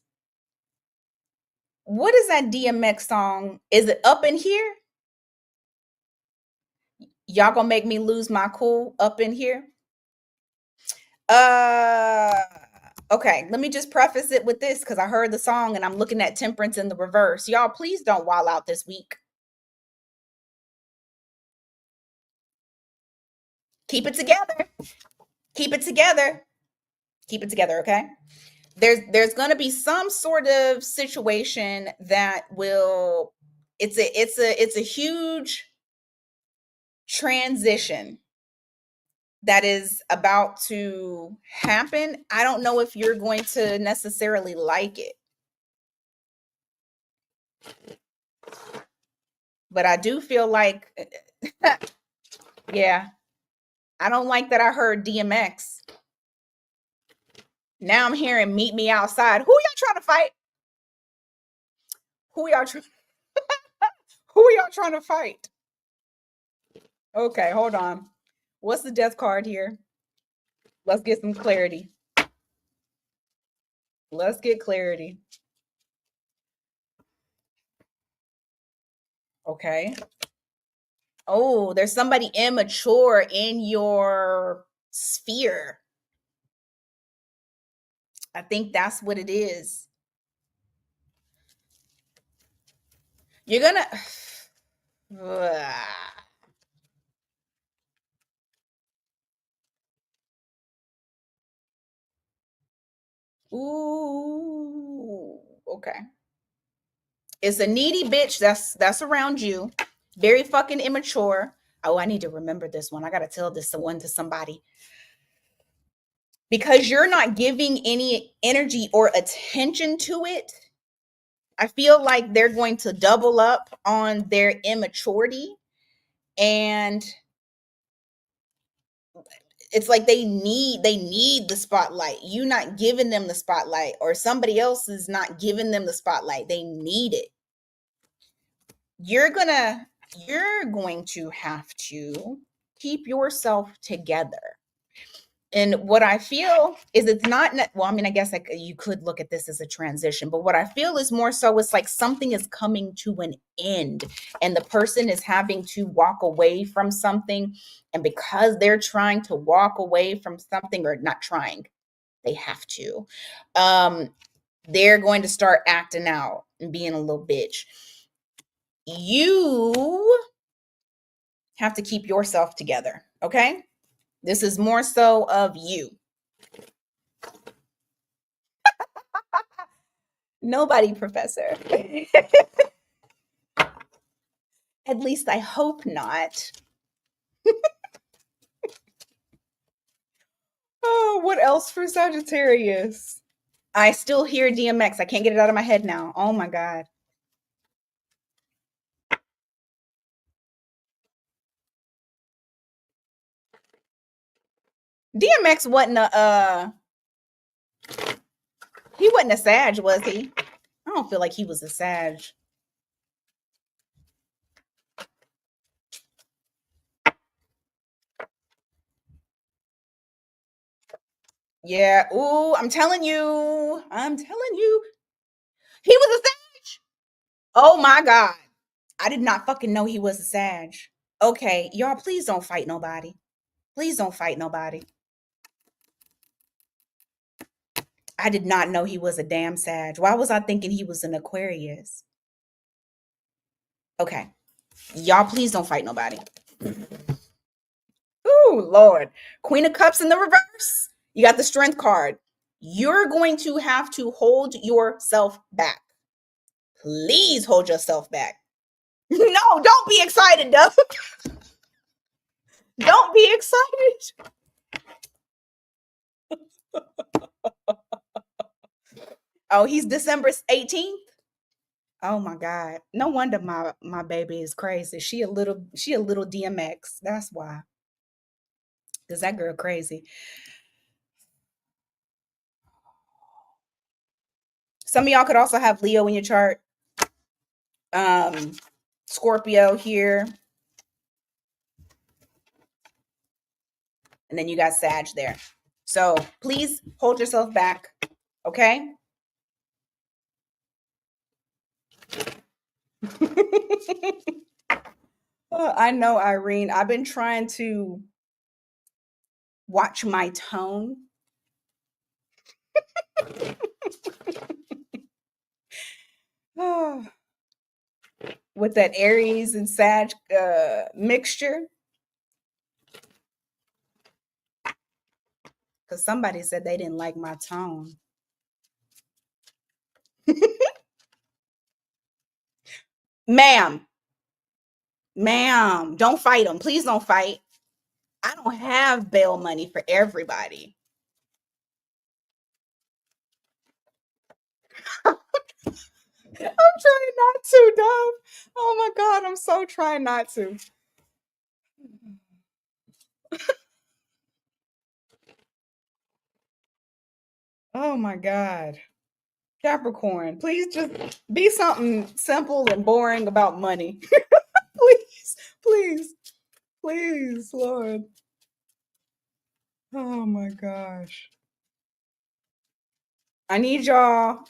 What is that DMX song? Is it Up in Here? Y'all gonna make me lose my cool up in here? Okay, let me just preface it with this because I heard the song and I'm looking at Temperance in the reverse. Y'all, please don't wild out this week. Keep it together. Keep it together. Keep it together, okay? There's going to be some sort of situation that will, it's a huge transition that is about to happen. I don't know if you're going to necessarily like it, but I do feel like yeah, I don't like that I heard DMX. Now I'm hearing Meet Me Outside. Who y'all trying to fight? Who y'all who y'all trying to fight? Okay, hold on. What's the death card here? Let's get some clarity. Let's get clarity. Okay. Oh, there's somebody immature in your sphere. I think that's what it is. You're gonna Ooh, okay. It's a needy bitch that's around you. Very fucking immature. Oh, I need to remember this one. I gotta tell this one to somebody. Because you're not giving any energy or attention to it, I feel like they're going to double up on their immaturity, and it's like they need the spotlight. You not giving them the spotlight, or somebody else is not giving them the spotlight. They need it. You're going to have to keep yourself together. And what I feel is it's not, well, I mean, I guess like you could look at this as a transition, but what I feel is more so it's like something is coming to an end and the person is having to walk away from something. And because they're trying to walk away from something, or not trying, they have to, they're going to start acting out and being a little bitch. You have to keep yourself together. Okay. This is more so of you. Nobody, Professor. At least I hope not. Oh, what else for Sagittarius? I still hear DMX. I can't get it out of my head now. Oh my God. DMX wasn't he wasn't a Sag, was he? I don't feel like he was a Sag. Yeah. Ooh, I'm telling you. I'm telling you. He was a Sag. Oh my God. I did not fucking know he was a Sag. Okay, y'all, please don't fight nobody. Please don't fight nobody. I did not know he was a damn Sag. Why was I thinking he was an Aquarius? Okay. Y'all, please don't fight nobody. Ooh, Lord. Queen of Cups in the reverse. You got the Strength card. You're going to have to hold yourself back. Please hold yourself back. No, don't be excited, Duff. Don't be excited. Oh, he's December 18th. Oh my God. No wonder my baby is crazy. She a little DMX. That's why. Cause that girl crazy. Some of y'all could also have Leo in your chart. Scorpio here. And then you got Sag there. So please hold yourself back. Okay. I know, Irene. I've been trying to watch my tone. With that Aries and Sag mixture. Because somebody said they didn't like my tone. Ma'am, don't fight them. Please don't fight. I don't have bail money for everybody. I'm trying not to, Dove. Oh my God, I'm so trying not to. Oh my God. Capricorn, please just be something simple and boring about money. Please, please, please, Lord. Oh my gosh. I need y'all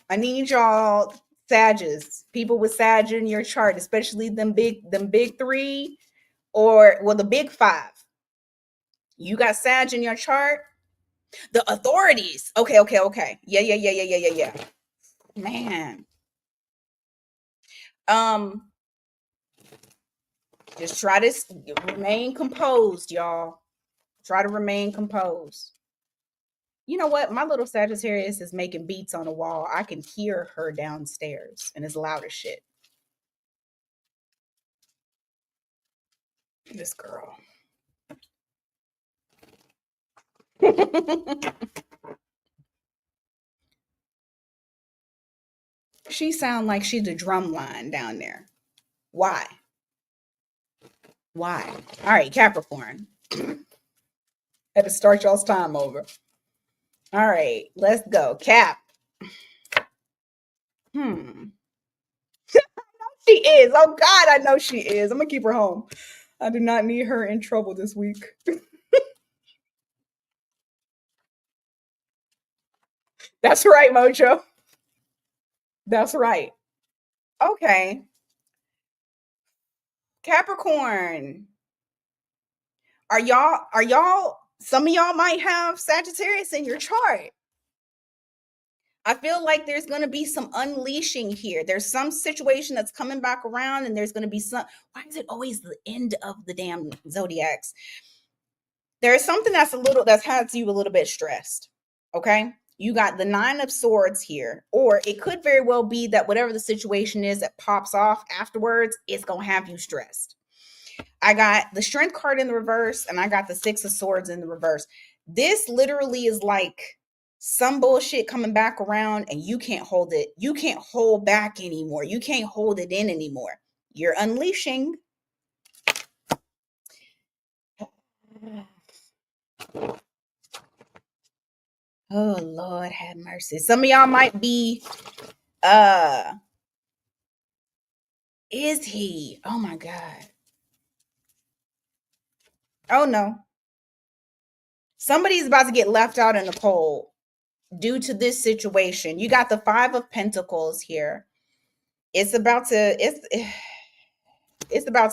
Sages, people with Sag in your chart, especially them big three, or well, the big five. You got Sag in your chart. The authorities. Okay, okay, okay. Yeah. Man. Um, just try to remain composed, y'all. Try to remain composed. You know what? My little Sagittarius is making beats on the wall. I can hear her downstairs and it's loud as shit. This girl. She sound like she's the drum line down there. Why? Why? All right, Capricorn. Had to start y'all's time over. All right, let's go. Cap. She is. Oh God, I know she is. I'm gonna keep her home. I do not need her in trouble this week. That's right, Mojo. That's right. Okay. Capricorn. Are y'all some of y'all might have Sagittarius in your chart. I feel like there's going to be some unleashing here. There's some situation that's coming back around, and there's going to be some. Why is it always the end of the damn zodiacs? There's something that's has you a little bit stressed. Okay. You got the 9 of Swords here, or it could very well be that whatever the situation is that pops off afterwards, it's going to have you stressed. I got the Strength card in the reverse, and I got the 6 of Swords in the reverse. This literally is like some bullshit coming back around, and you can't hold it. You can't hold back anymore. You can't hold it in anymore. You're unleashing. Oh Lord have mercy. Some of y'all might be is he? Oh my God. Oh no. Somebody's about to get left out in the cold due to this situation. You got the 5 of Pentacles here. It's about to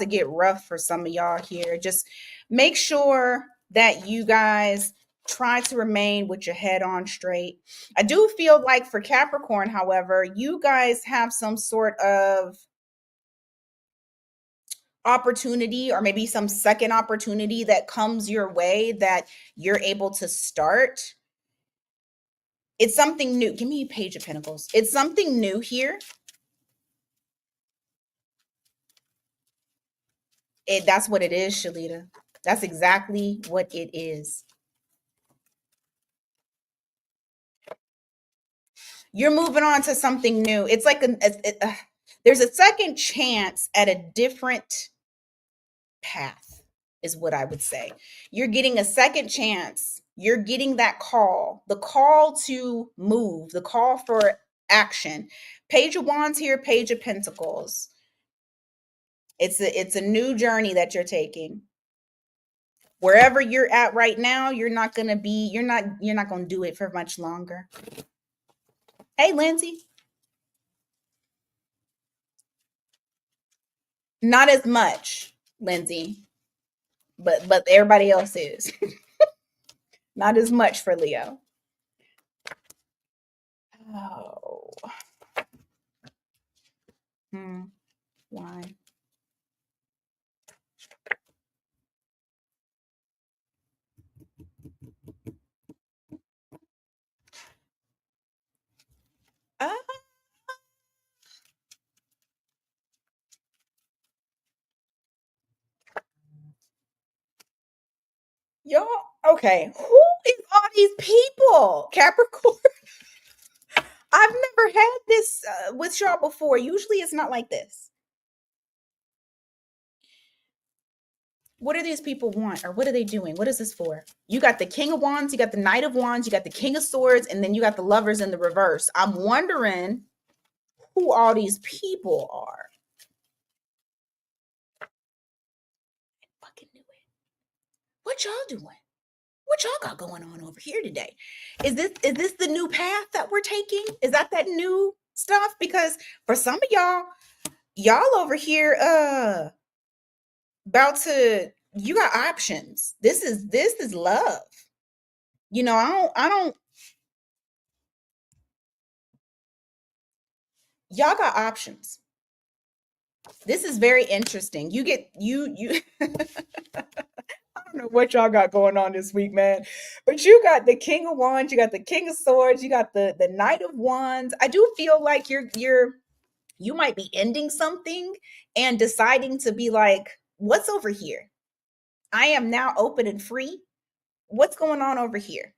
get rough for some of y'all here. Just make sure that you guys try to remain with your head on straight. I do feel like for Capricorn, however, you guys have some sort of opportunity, or maybe some second opportunity that comes your way that you're able to start. It's something new. Give me Page of Pentacles. It's something new here. That's what it is, Shalita. That's exactly what it is. You're moving on to something new. It's like there's a second chance at a different path, is what I would say. You're getting a second chance. You're getting that call, the call to move, the call for action. Page of Wands here, Page of Pentacles. It's a new journey that you're taking. Wherever you're at right now, you're not going to do it for much longer. Hey, Lindsay. Not as much, Lindsay, but everybody else is. Not as much for Leo. Oh. Why? Y'all, okay. Who is all these people? Capricorn. I've never had this with y'all before. Usually it's not like this. What do these people want, or what are they doing? What is this for? You got the King of Wands, you got the Knight of Wands, you got the King of Swords, and then you got the Lovers in the reverse. I'm wondering who all these people are. I fucking knew it. What y'all doing? What y'all got going on over here today? Is this the new path that we're taking? Is that new stuff? Because for some of y'all over here about to, you got options. This is love. You know, I don't y'all got options. This is very interesting. You get you I don't don't know what y'all got going on this week, man. But you got the King of Wands, you got the King of Swords, you got the Knight of Wands. I do feel like you might be ending something and deciding to be like, what's over here? I am now open and free. What's going on over here?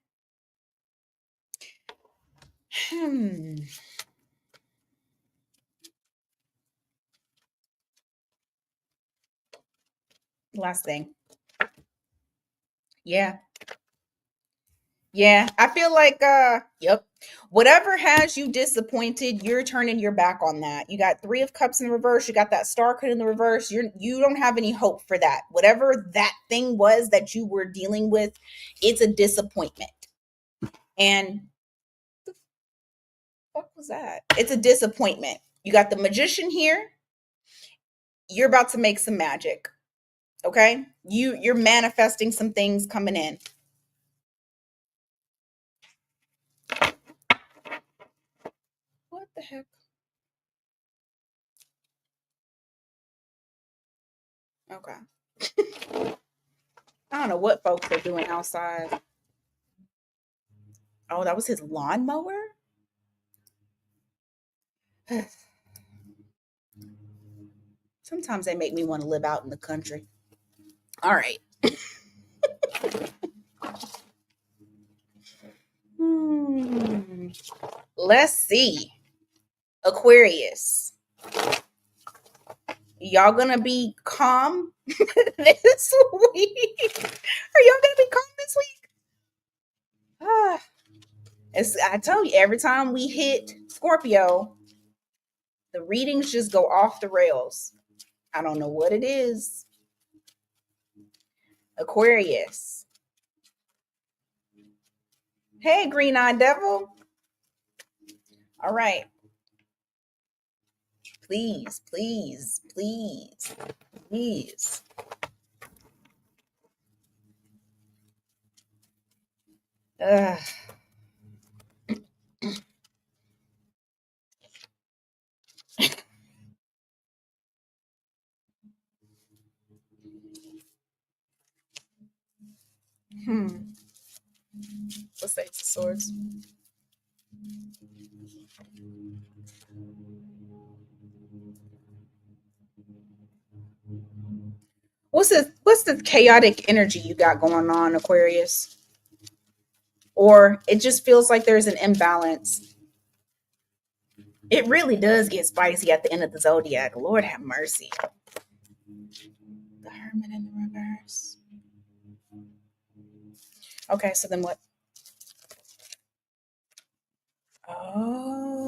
Last thing. Yeah. Yeah, I feel like yep. Whatever has you disappointed, you're turning your back on that. You got 3 of Cups in the reverse, you got that Star card in the reverse. You don't have any hope for that. Whatever that thing was that you were dealing with, it's a disappointment. And what was that? It's a disappointment. You got the Magician here. You're about to make some magic. Okay? You're manifesting some things coming in. What the heck? Okay. I don't know what folks are doing outside. Oh, that was his lawnmower? Sometimes they make me want to live out in the country. All right. Let's see. Aquarius. Y'all gonna be calm this week? Are y'all gonna be calm this week? I tell you, every time we hit Scorpio, the readings just go off the rails. I don't know what it is. Aquarius. Hey, green-eyed devil. All right. Please, please, please, please. Ugh. What's the Ace of Swords? What's the chaotic energy you got going on, Aquarius? Or it just feels like there's an imbalance. It really does get spicy at the end of the Zodiac. Lord have mercy. The Hermit in the reverse. Okay, so then what? Oh.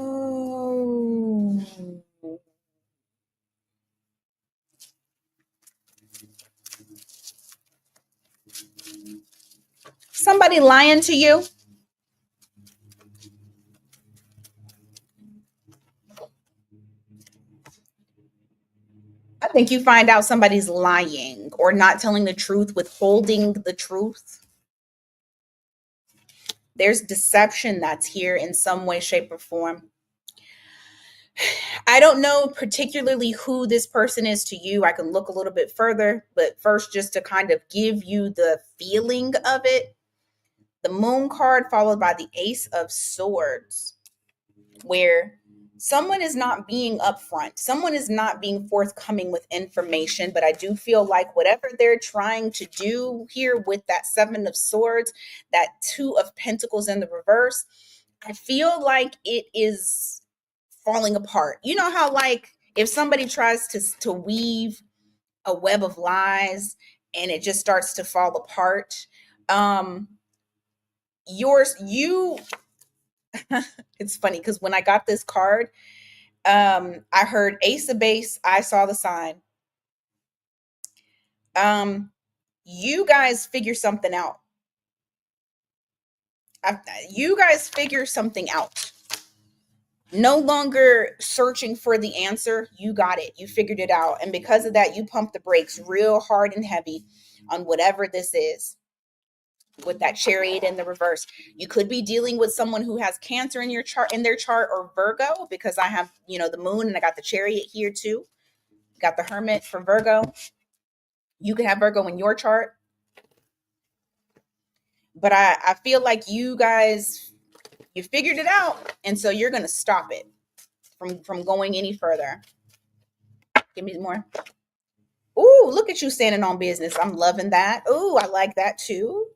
Somebody lying to you? I think you find out somebody's lying or not telling the truth, withholding the truth. There's deception that's here in some way, shape, or form. I don't know particularly who this person is to you. I can look a little bit further, but first, just to kind of give you the feeling of it, the Moon card followed by the Ace of Swords, where someone is not being upfront, someone is not being forthcoming with information. But I do feel like whatever they're trying to do here with that 7 of Swords, that 2 of Pentacles in the reverse, I feel like it is falling apart. You know how, like, if somebody tries to weave a web of lies and it just starts to fall apart. You It's funny because when I got this card, I heard Ace of Base, I saw the sign. You guys figure something out. You guys figure something out. No longer searching for the answer. You got it. You figured it out. And because of that, you pump the brakes real hard and heavy on whatever this is. With that Chariot in the reverse, you could be dealing with someone who has Cancer in their chart, or Virgo, because I have, the Moon, and I got the Chariot here too. Got the Hermit for Virgo. You could have Virgo in your chart. But I feel like you guys, you figured it out, and so you're gonna stop it from going any further. Give me more. Ooh, look at you standing on business. I'm loving that. Ooh, I like that too.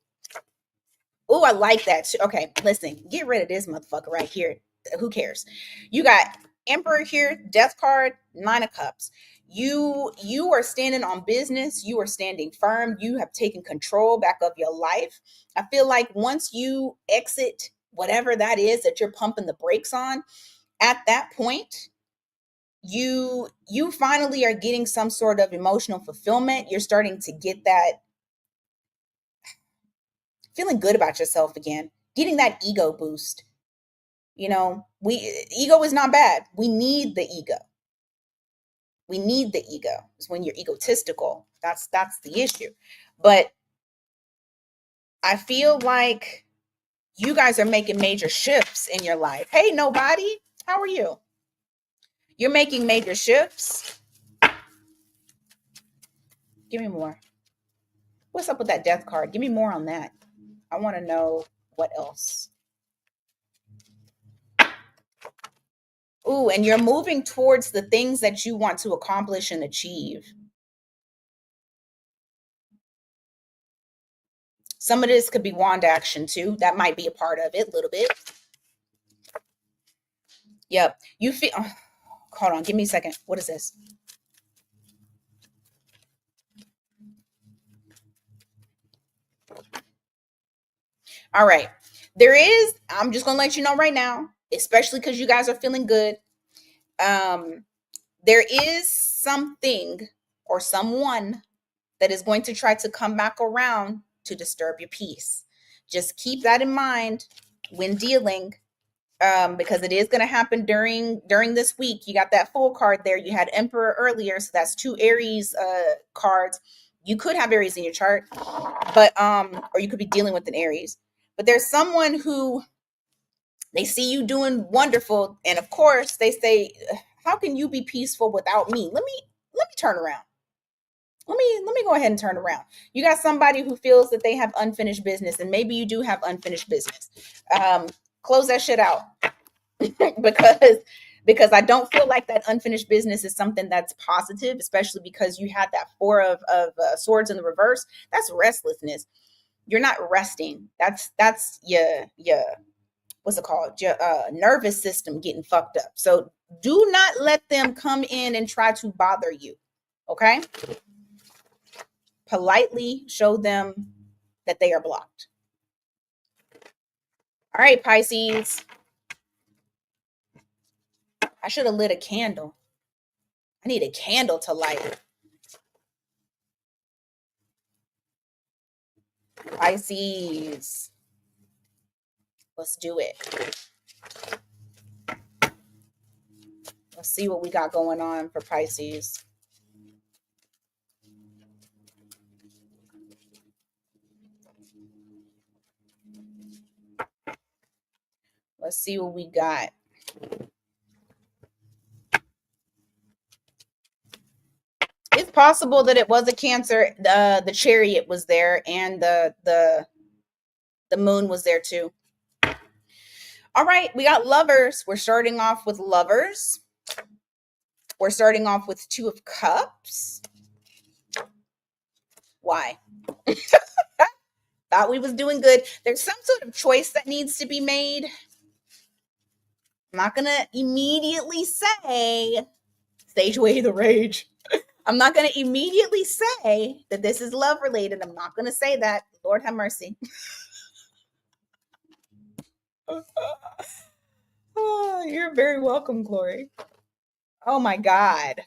Ooh, I like that too. Okay, listen, get rid of this motherfucker right here. Who cares? You got Emperor here, Death card, Nine of Cups. You are standing on business. You are standing firm. You have taken control back of your life. I feel like once you exit whatever that is that you're pumping the brakes on, at that point, you finally are getting some sort of emotional fulfillment. You're starting to get that feeling good about yourself again, getting that ego boost. You know, ego is not bad. We need the ego. We need the ego. It's when you're egotistical. That's the issue. But I feel like you guys are making major shifts in your life. Hey, nobody, how are you? You're making major shifts. Give me more. What's up with that death card? Give me more on that. I want to know what else. Ooh, and you're moving towards the things that you want to accomplish and achieve. Some of this could be wand action too. That might be a part of it a little bit. Yep. You feel, oh, hold on, give me a second. What is this? All right. There is, I'm just going to let you know right now, especially because you guys are feeling good. There is something or someone that is going to try to come back around to disturb your peace. Just keep that in mind when dealing, because it is going to happen during this week. You got that full card there. You had Emperor earlier, so that's two Aries cards. You could have Aries in your chart, but or you could be dealing with an Aries. But there's someone who they see you doing wonderful, and of course they say, "How can you be peaceful without me? Let me turn around. Let me go ahead and turn around." You got somebody who feels that they have unfinished business, and maybe you do have unfinished business. Close that shit out. because I don't feel like that unfinished business is something that's positive, especially because you had that four of swords in the reverse. That's restlessness. You're not resting. That's your what's it called? Your nervous system getting fucked up. So do not let them come in and try to bother you. Okay? Politely show them that they are blocked. All right, Pisces. I should have lit a candle. I need a candle to light. Pisces. Let's do it. Let's see what we got going on for Pisces. Let's see what we got. It's possible that it was a Cancer. The Chariot was there, and the moon was there too. All right, we got Lovers. We're starting off with Lovers. We're starting off with Two of Cups. Why? Thought we was doing good. There's some sort of choice that needs to be made. I'm not gonna immediately say stage way the rage. I'm not gonna immediately say that this is love related. I'm not gonna say that. Lord have mercy. Oh, you're very welcome, Glory. Oh my God.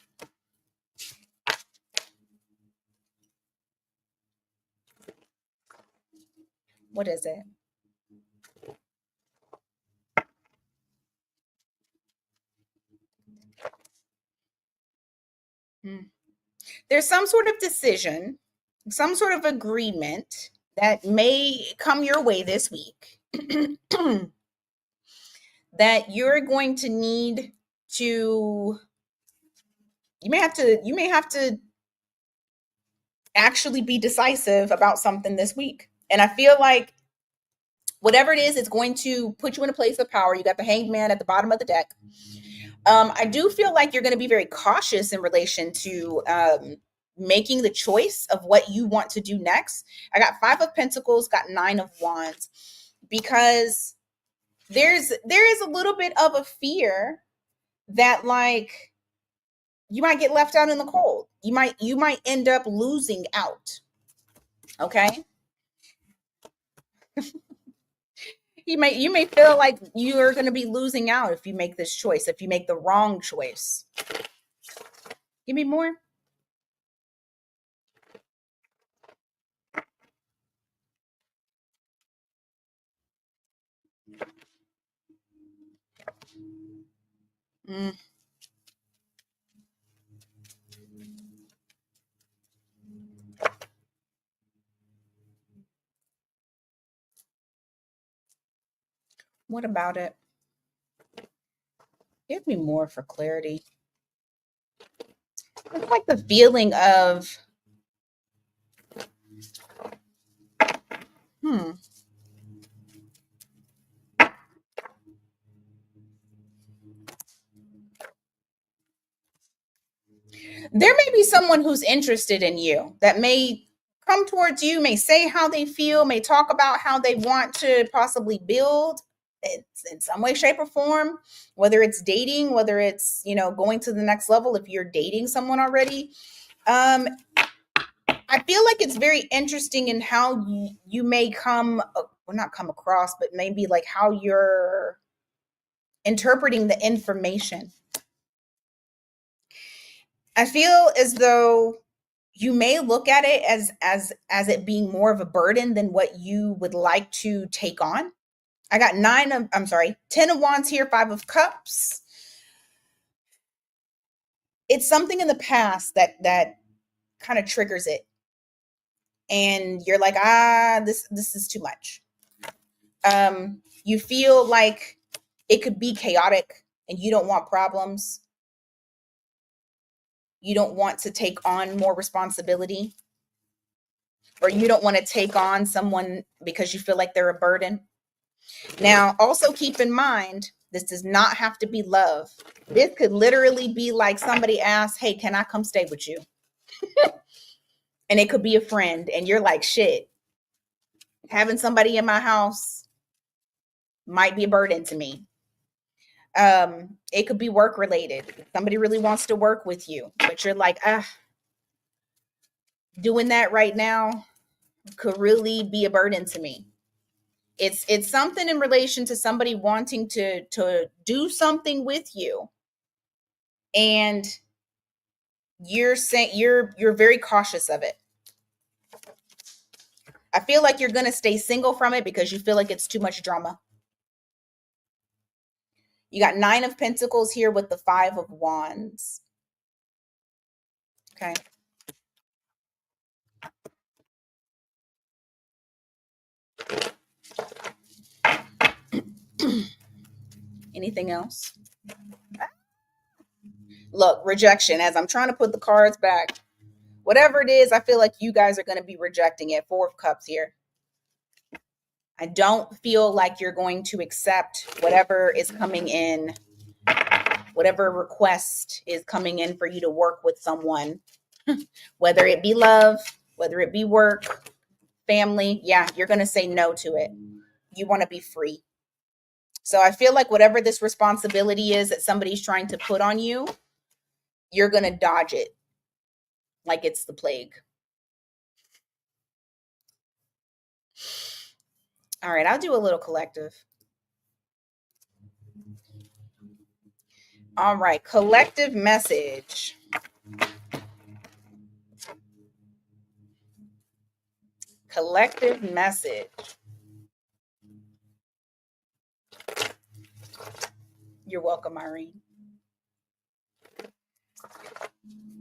What is it? There's some sort of decision, some sort of agreement that may come your way this week that you're going to need to, you may have to actually be decisive about something this week. And I feel like Whatever it is, it's going to put you in a place of power. You got the Hanged Man at the bottom of the deck. I do feel like you're going to be very cautious in relation to making the choice of what you want to do next. I got 5 of Pentacles, got 9 of Wands, because there is a little bit of a fear that, like, you might get left out in the cold. You might end up losing out. Okay? You may feel like you are going to be losing out if you make this choice, if you make the wrong choice. Give me more. Mm. What about it? Give me more for clarity. It's like the feeling of, there may be someone who's interested in you that may come towards you, may say how they feel, may talk about how they want to possibly build in some way, shape, or form, whether it's dating, whether it's, going to the next level. If you're dating someone already, I feel like it's very interesting in how you may not come across, but maybe like how you're interpreting the information. I feel as though you may look at it as it being more of a burden than what you would like to take on. I got 10 of Wands here, 5 of Cups. It's something in the past that kind of triggers it. And you're like, this is too much. You feel like it could be chaotic and you don't want problems. You don't want to take on more responsibility, or you don't want to take on someone because you feel like they're a burden. Now, also keep in mind, this does not have to be love. This could literally be like somebody asks, hey, can I come stay with you? And it could be a friend, and you're like, shit, having somebody in my house might be a burden to me. It could be work related. Somebody really wants to work with you, but you're like, doing that right now could really be a burden to me. It's something in relation to somebody wanting to do something with you, and you're saying you're very cautious of it. I feel like you're going to stay single from it because you feel like it's too much drama. You got 9 of Pentacles here with the 5 of Wands. Okay. Anything else? Look, rejection. As I'm trying to put the cards back, whatever it is, I feel like you guys are going to be rejecting it. 4 of Cups here. I don't feel like you're going to accept whatever is coming in, whatever request is coming in for you to work with someone, whether it be love, whether it be work, family. Yeah, you're going to say no to it. You want to be free. So I feel like whatever this responsibility is that somebody's trying to put on you, you're going to dodge it like it's the plague. All right, I'll do a little collective. All right, collective message. Collective message. You're welcome, Irene.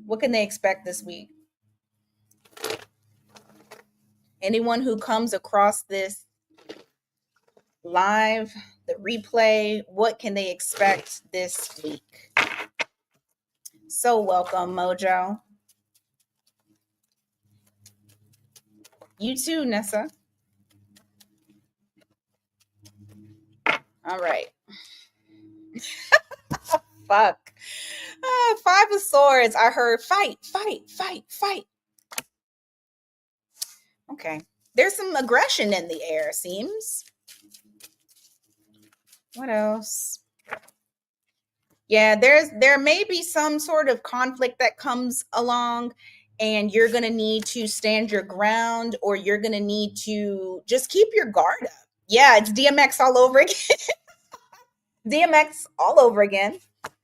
What can they expect this week? Anyone who comes across this live, the replay, what can they expect this week? So welcome, Mojo. You too, Nessa. All right. Fuck. 5 of Swords. I heard fight, fight, fight, fight. Okay. There's some aggression in the air, seems. What else? Yeah, there may be some sort of conflict that comes along, and you're going to need to stand your ground, or you're going to need to just keep your guard up. Yeah, it's DMX all over again. DMX all over again.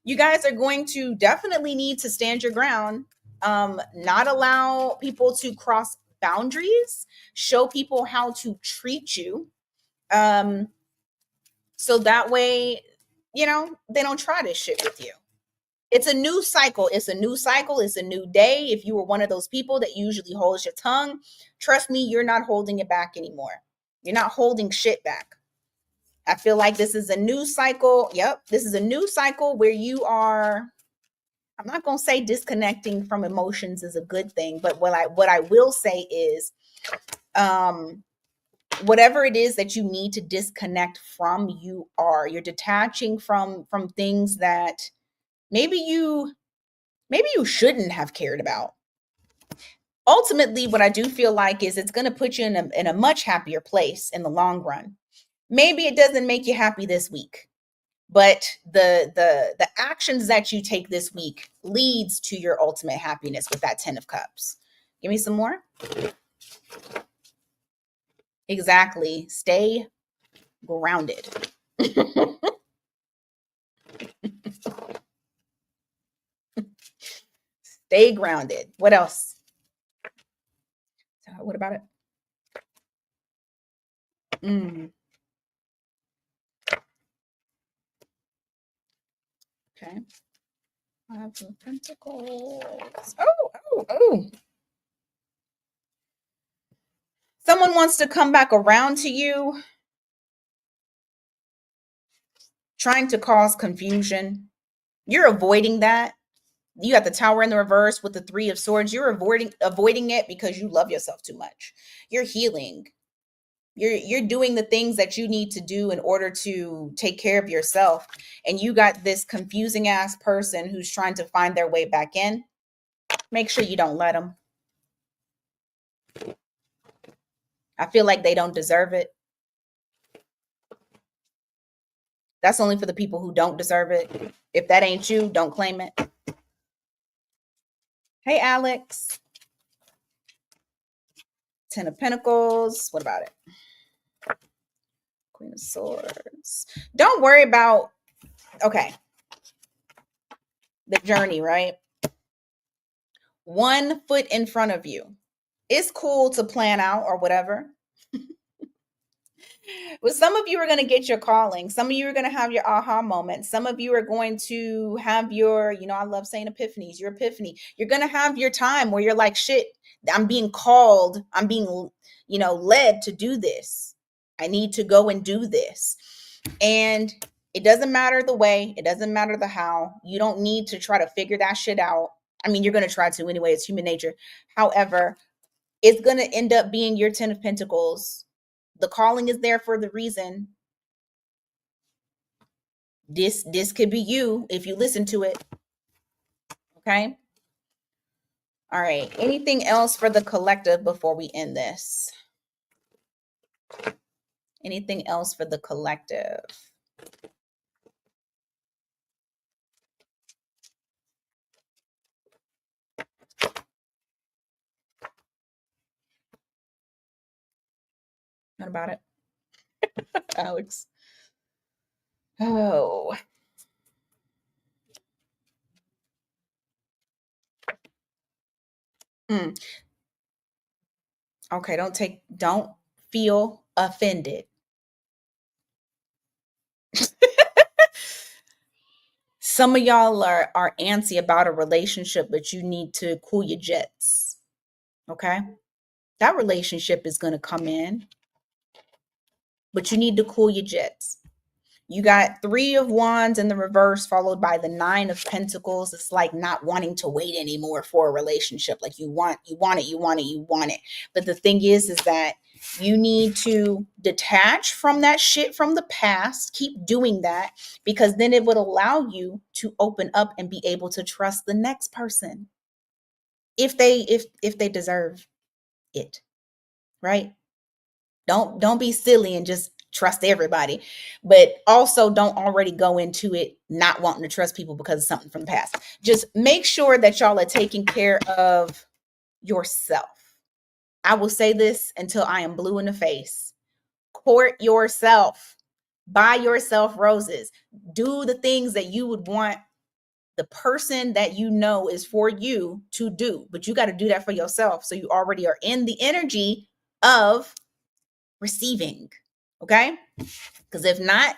You guys are going to definitely need to stand your ground, not allow people to cross boundaries, show people how to treat you. So that way, they don't try this shit with you. It's a new cycle. It's a new cycle. It's a new day. If you were one of those people that usually holds your tongue, trust me, you're not holding it back anymore. You're not holding shit back. I feel like this is a new cycle. Yep. This is a new cycle where you are, I'm not going to say disconnecting from emotions is a good thing, but what I will say is, whatever it is that you need to disconnect from, you're detaching from things that maybe you shouldn't have cared about. Ultimately, what I do feel like is it's going to put you in a much happier place in the long run. Maybe it doesn't make you happy this week, but the actions that you take this week leads to your ultimate happiness with that 10 of Cups. Give me some more. Exactly. Stay grounded. Stay grounded. What else? What about it? Okay. 5 of Pentacles. Oh. Someone wants to come back around to you, trying to cause confusion. You're avoiding that. You got the Tower in the reverse with the 3 of Swords. You're avoiding it because you love yourself too much. You're healing. You're doing the things that you need to do in order to take care of yourself. And you got this confusing ass person who's trying to find their way back in. Make sure you don't let them. I feel like they don't deserve it. That's only for the people who don't deserve it. If that ain't you, don't claim it. Hey, Alex. 10 of Pentacles. What about it? Queen of Swords. Don't worry about, okay, the journey, right? 1 foot in front of you. It's cool to plan out or whatever. Well, some of you are going to get your calling. Some of you are going to have your aha moment. Some of you are going to have your, I love saying epiphanies, your epiphany. You're going to have your time where you're like, shit, I'm being called. I'm being, led to do this. I need to go and do this. And it doesn't matter the way. It doesn't matter the how. You don't need to try to figure that shit out. I mean, you're going to try to anyway. It's human nature. However, it's going to end up being your 10 of Pentacles. The calling is there for the reason. This could be you if you listen to it. Okay. All right. Anything else for the collective before we end this? Anything else for the collective? What about it? Alex. Oh. Okay, don't feel offended. Some of y'all are antsy about a relationship, but you need to cool your jets. Okay? That relationship is going to come in, but you need to cool your jets. You got 3 of Wands in the reverse, followed by the 9 of Pentacles. It's like not wanting to wait anymore for a relationship. Like you want it. But the thing is that You need to detach from that shit from the past. Keep doing that, because then it would allow you to open up and be able to trust the next person if they deserve it, right? Don't be silly and just trust everybody, but also don't already go into it not wanting to trust people because of something from the past. Just make sure that y'all are taking care of yourself. I will say this until I am blue in the face. Court yourself. Buy yourself roses. Do the things that you would want the person that you know is for you to do, but you got to do that for yourself, so you already are in the energy of receiving. Okay? Because if not,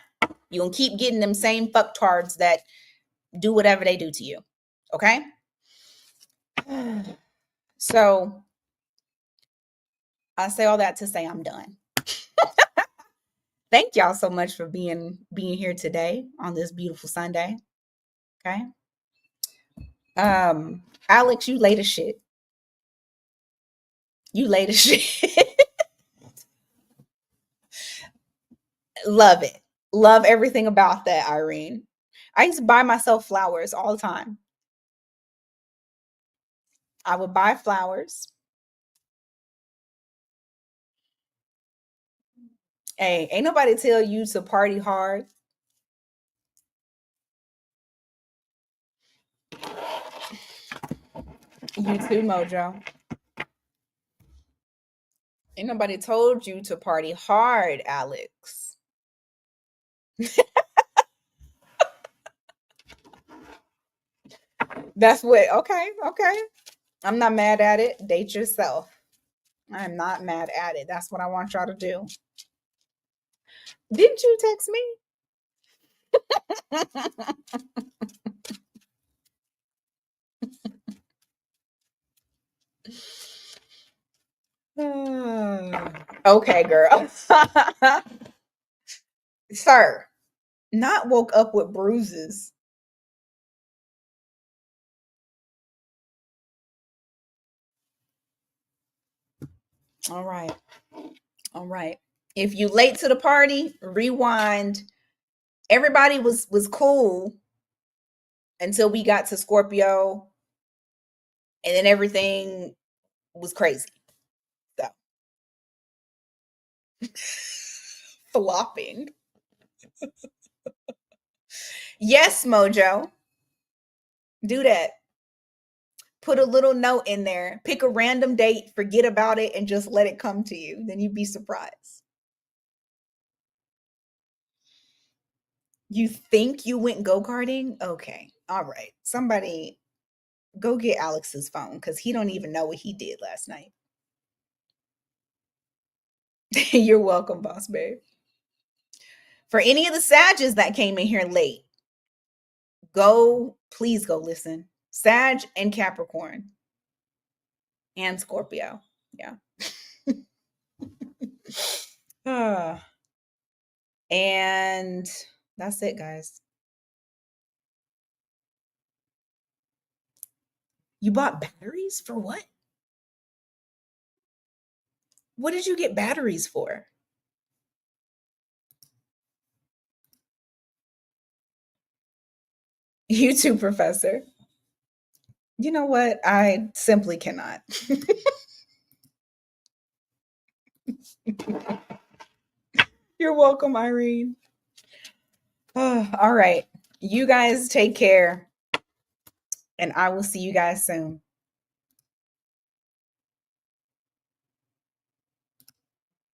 you're gonna keep getting them same fucktards that do whatever they do to you. Okay? So I say all that to say I'm done. Thank y'all so much for being here today on this beautiful Sunday. Okay? Alex, you late as shit. You late as shit. Love it. Love everything about that, Irene. I used to buy myself flowers all the time. I would buy flowers. Hey, ain't nobody tell you to party hard. You too, Mojo. Ain't nobody told you to party hard, Alex. That's what, okay. I'm not mad at it. Date yourself. I'm not mad at it. That's what I want y'all to do. Didn't you text me? Okay, girl. Sir, not woke up with bruises. All right. All right. If you late to the party, rewind. Everybody was cool until we got to Scorpio, and then everything was crazy. So flopping. Yes, Mojo. Do that. Put a little note in there. Pick a random date, forget about it, and just let it come to you. Then you'd be surprised. You think you went go-karting? Okay. All right. Somebody go get Alex's phone, because he don't even know what he did last night. You're welcome, boss babe. For any of the Sages that came in here late, please go listen. Sag and Capricorn and Scorpio. Yeah. And that's it, guys. You bought batteries for what? What did you get batteries for? You too, Professor. You know what? I simply cannot. You're welcome, Irene. All right. You guys take care, and I will see you guys soon.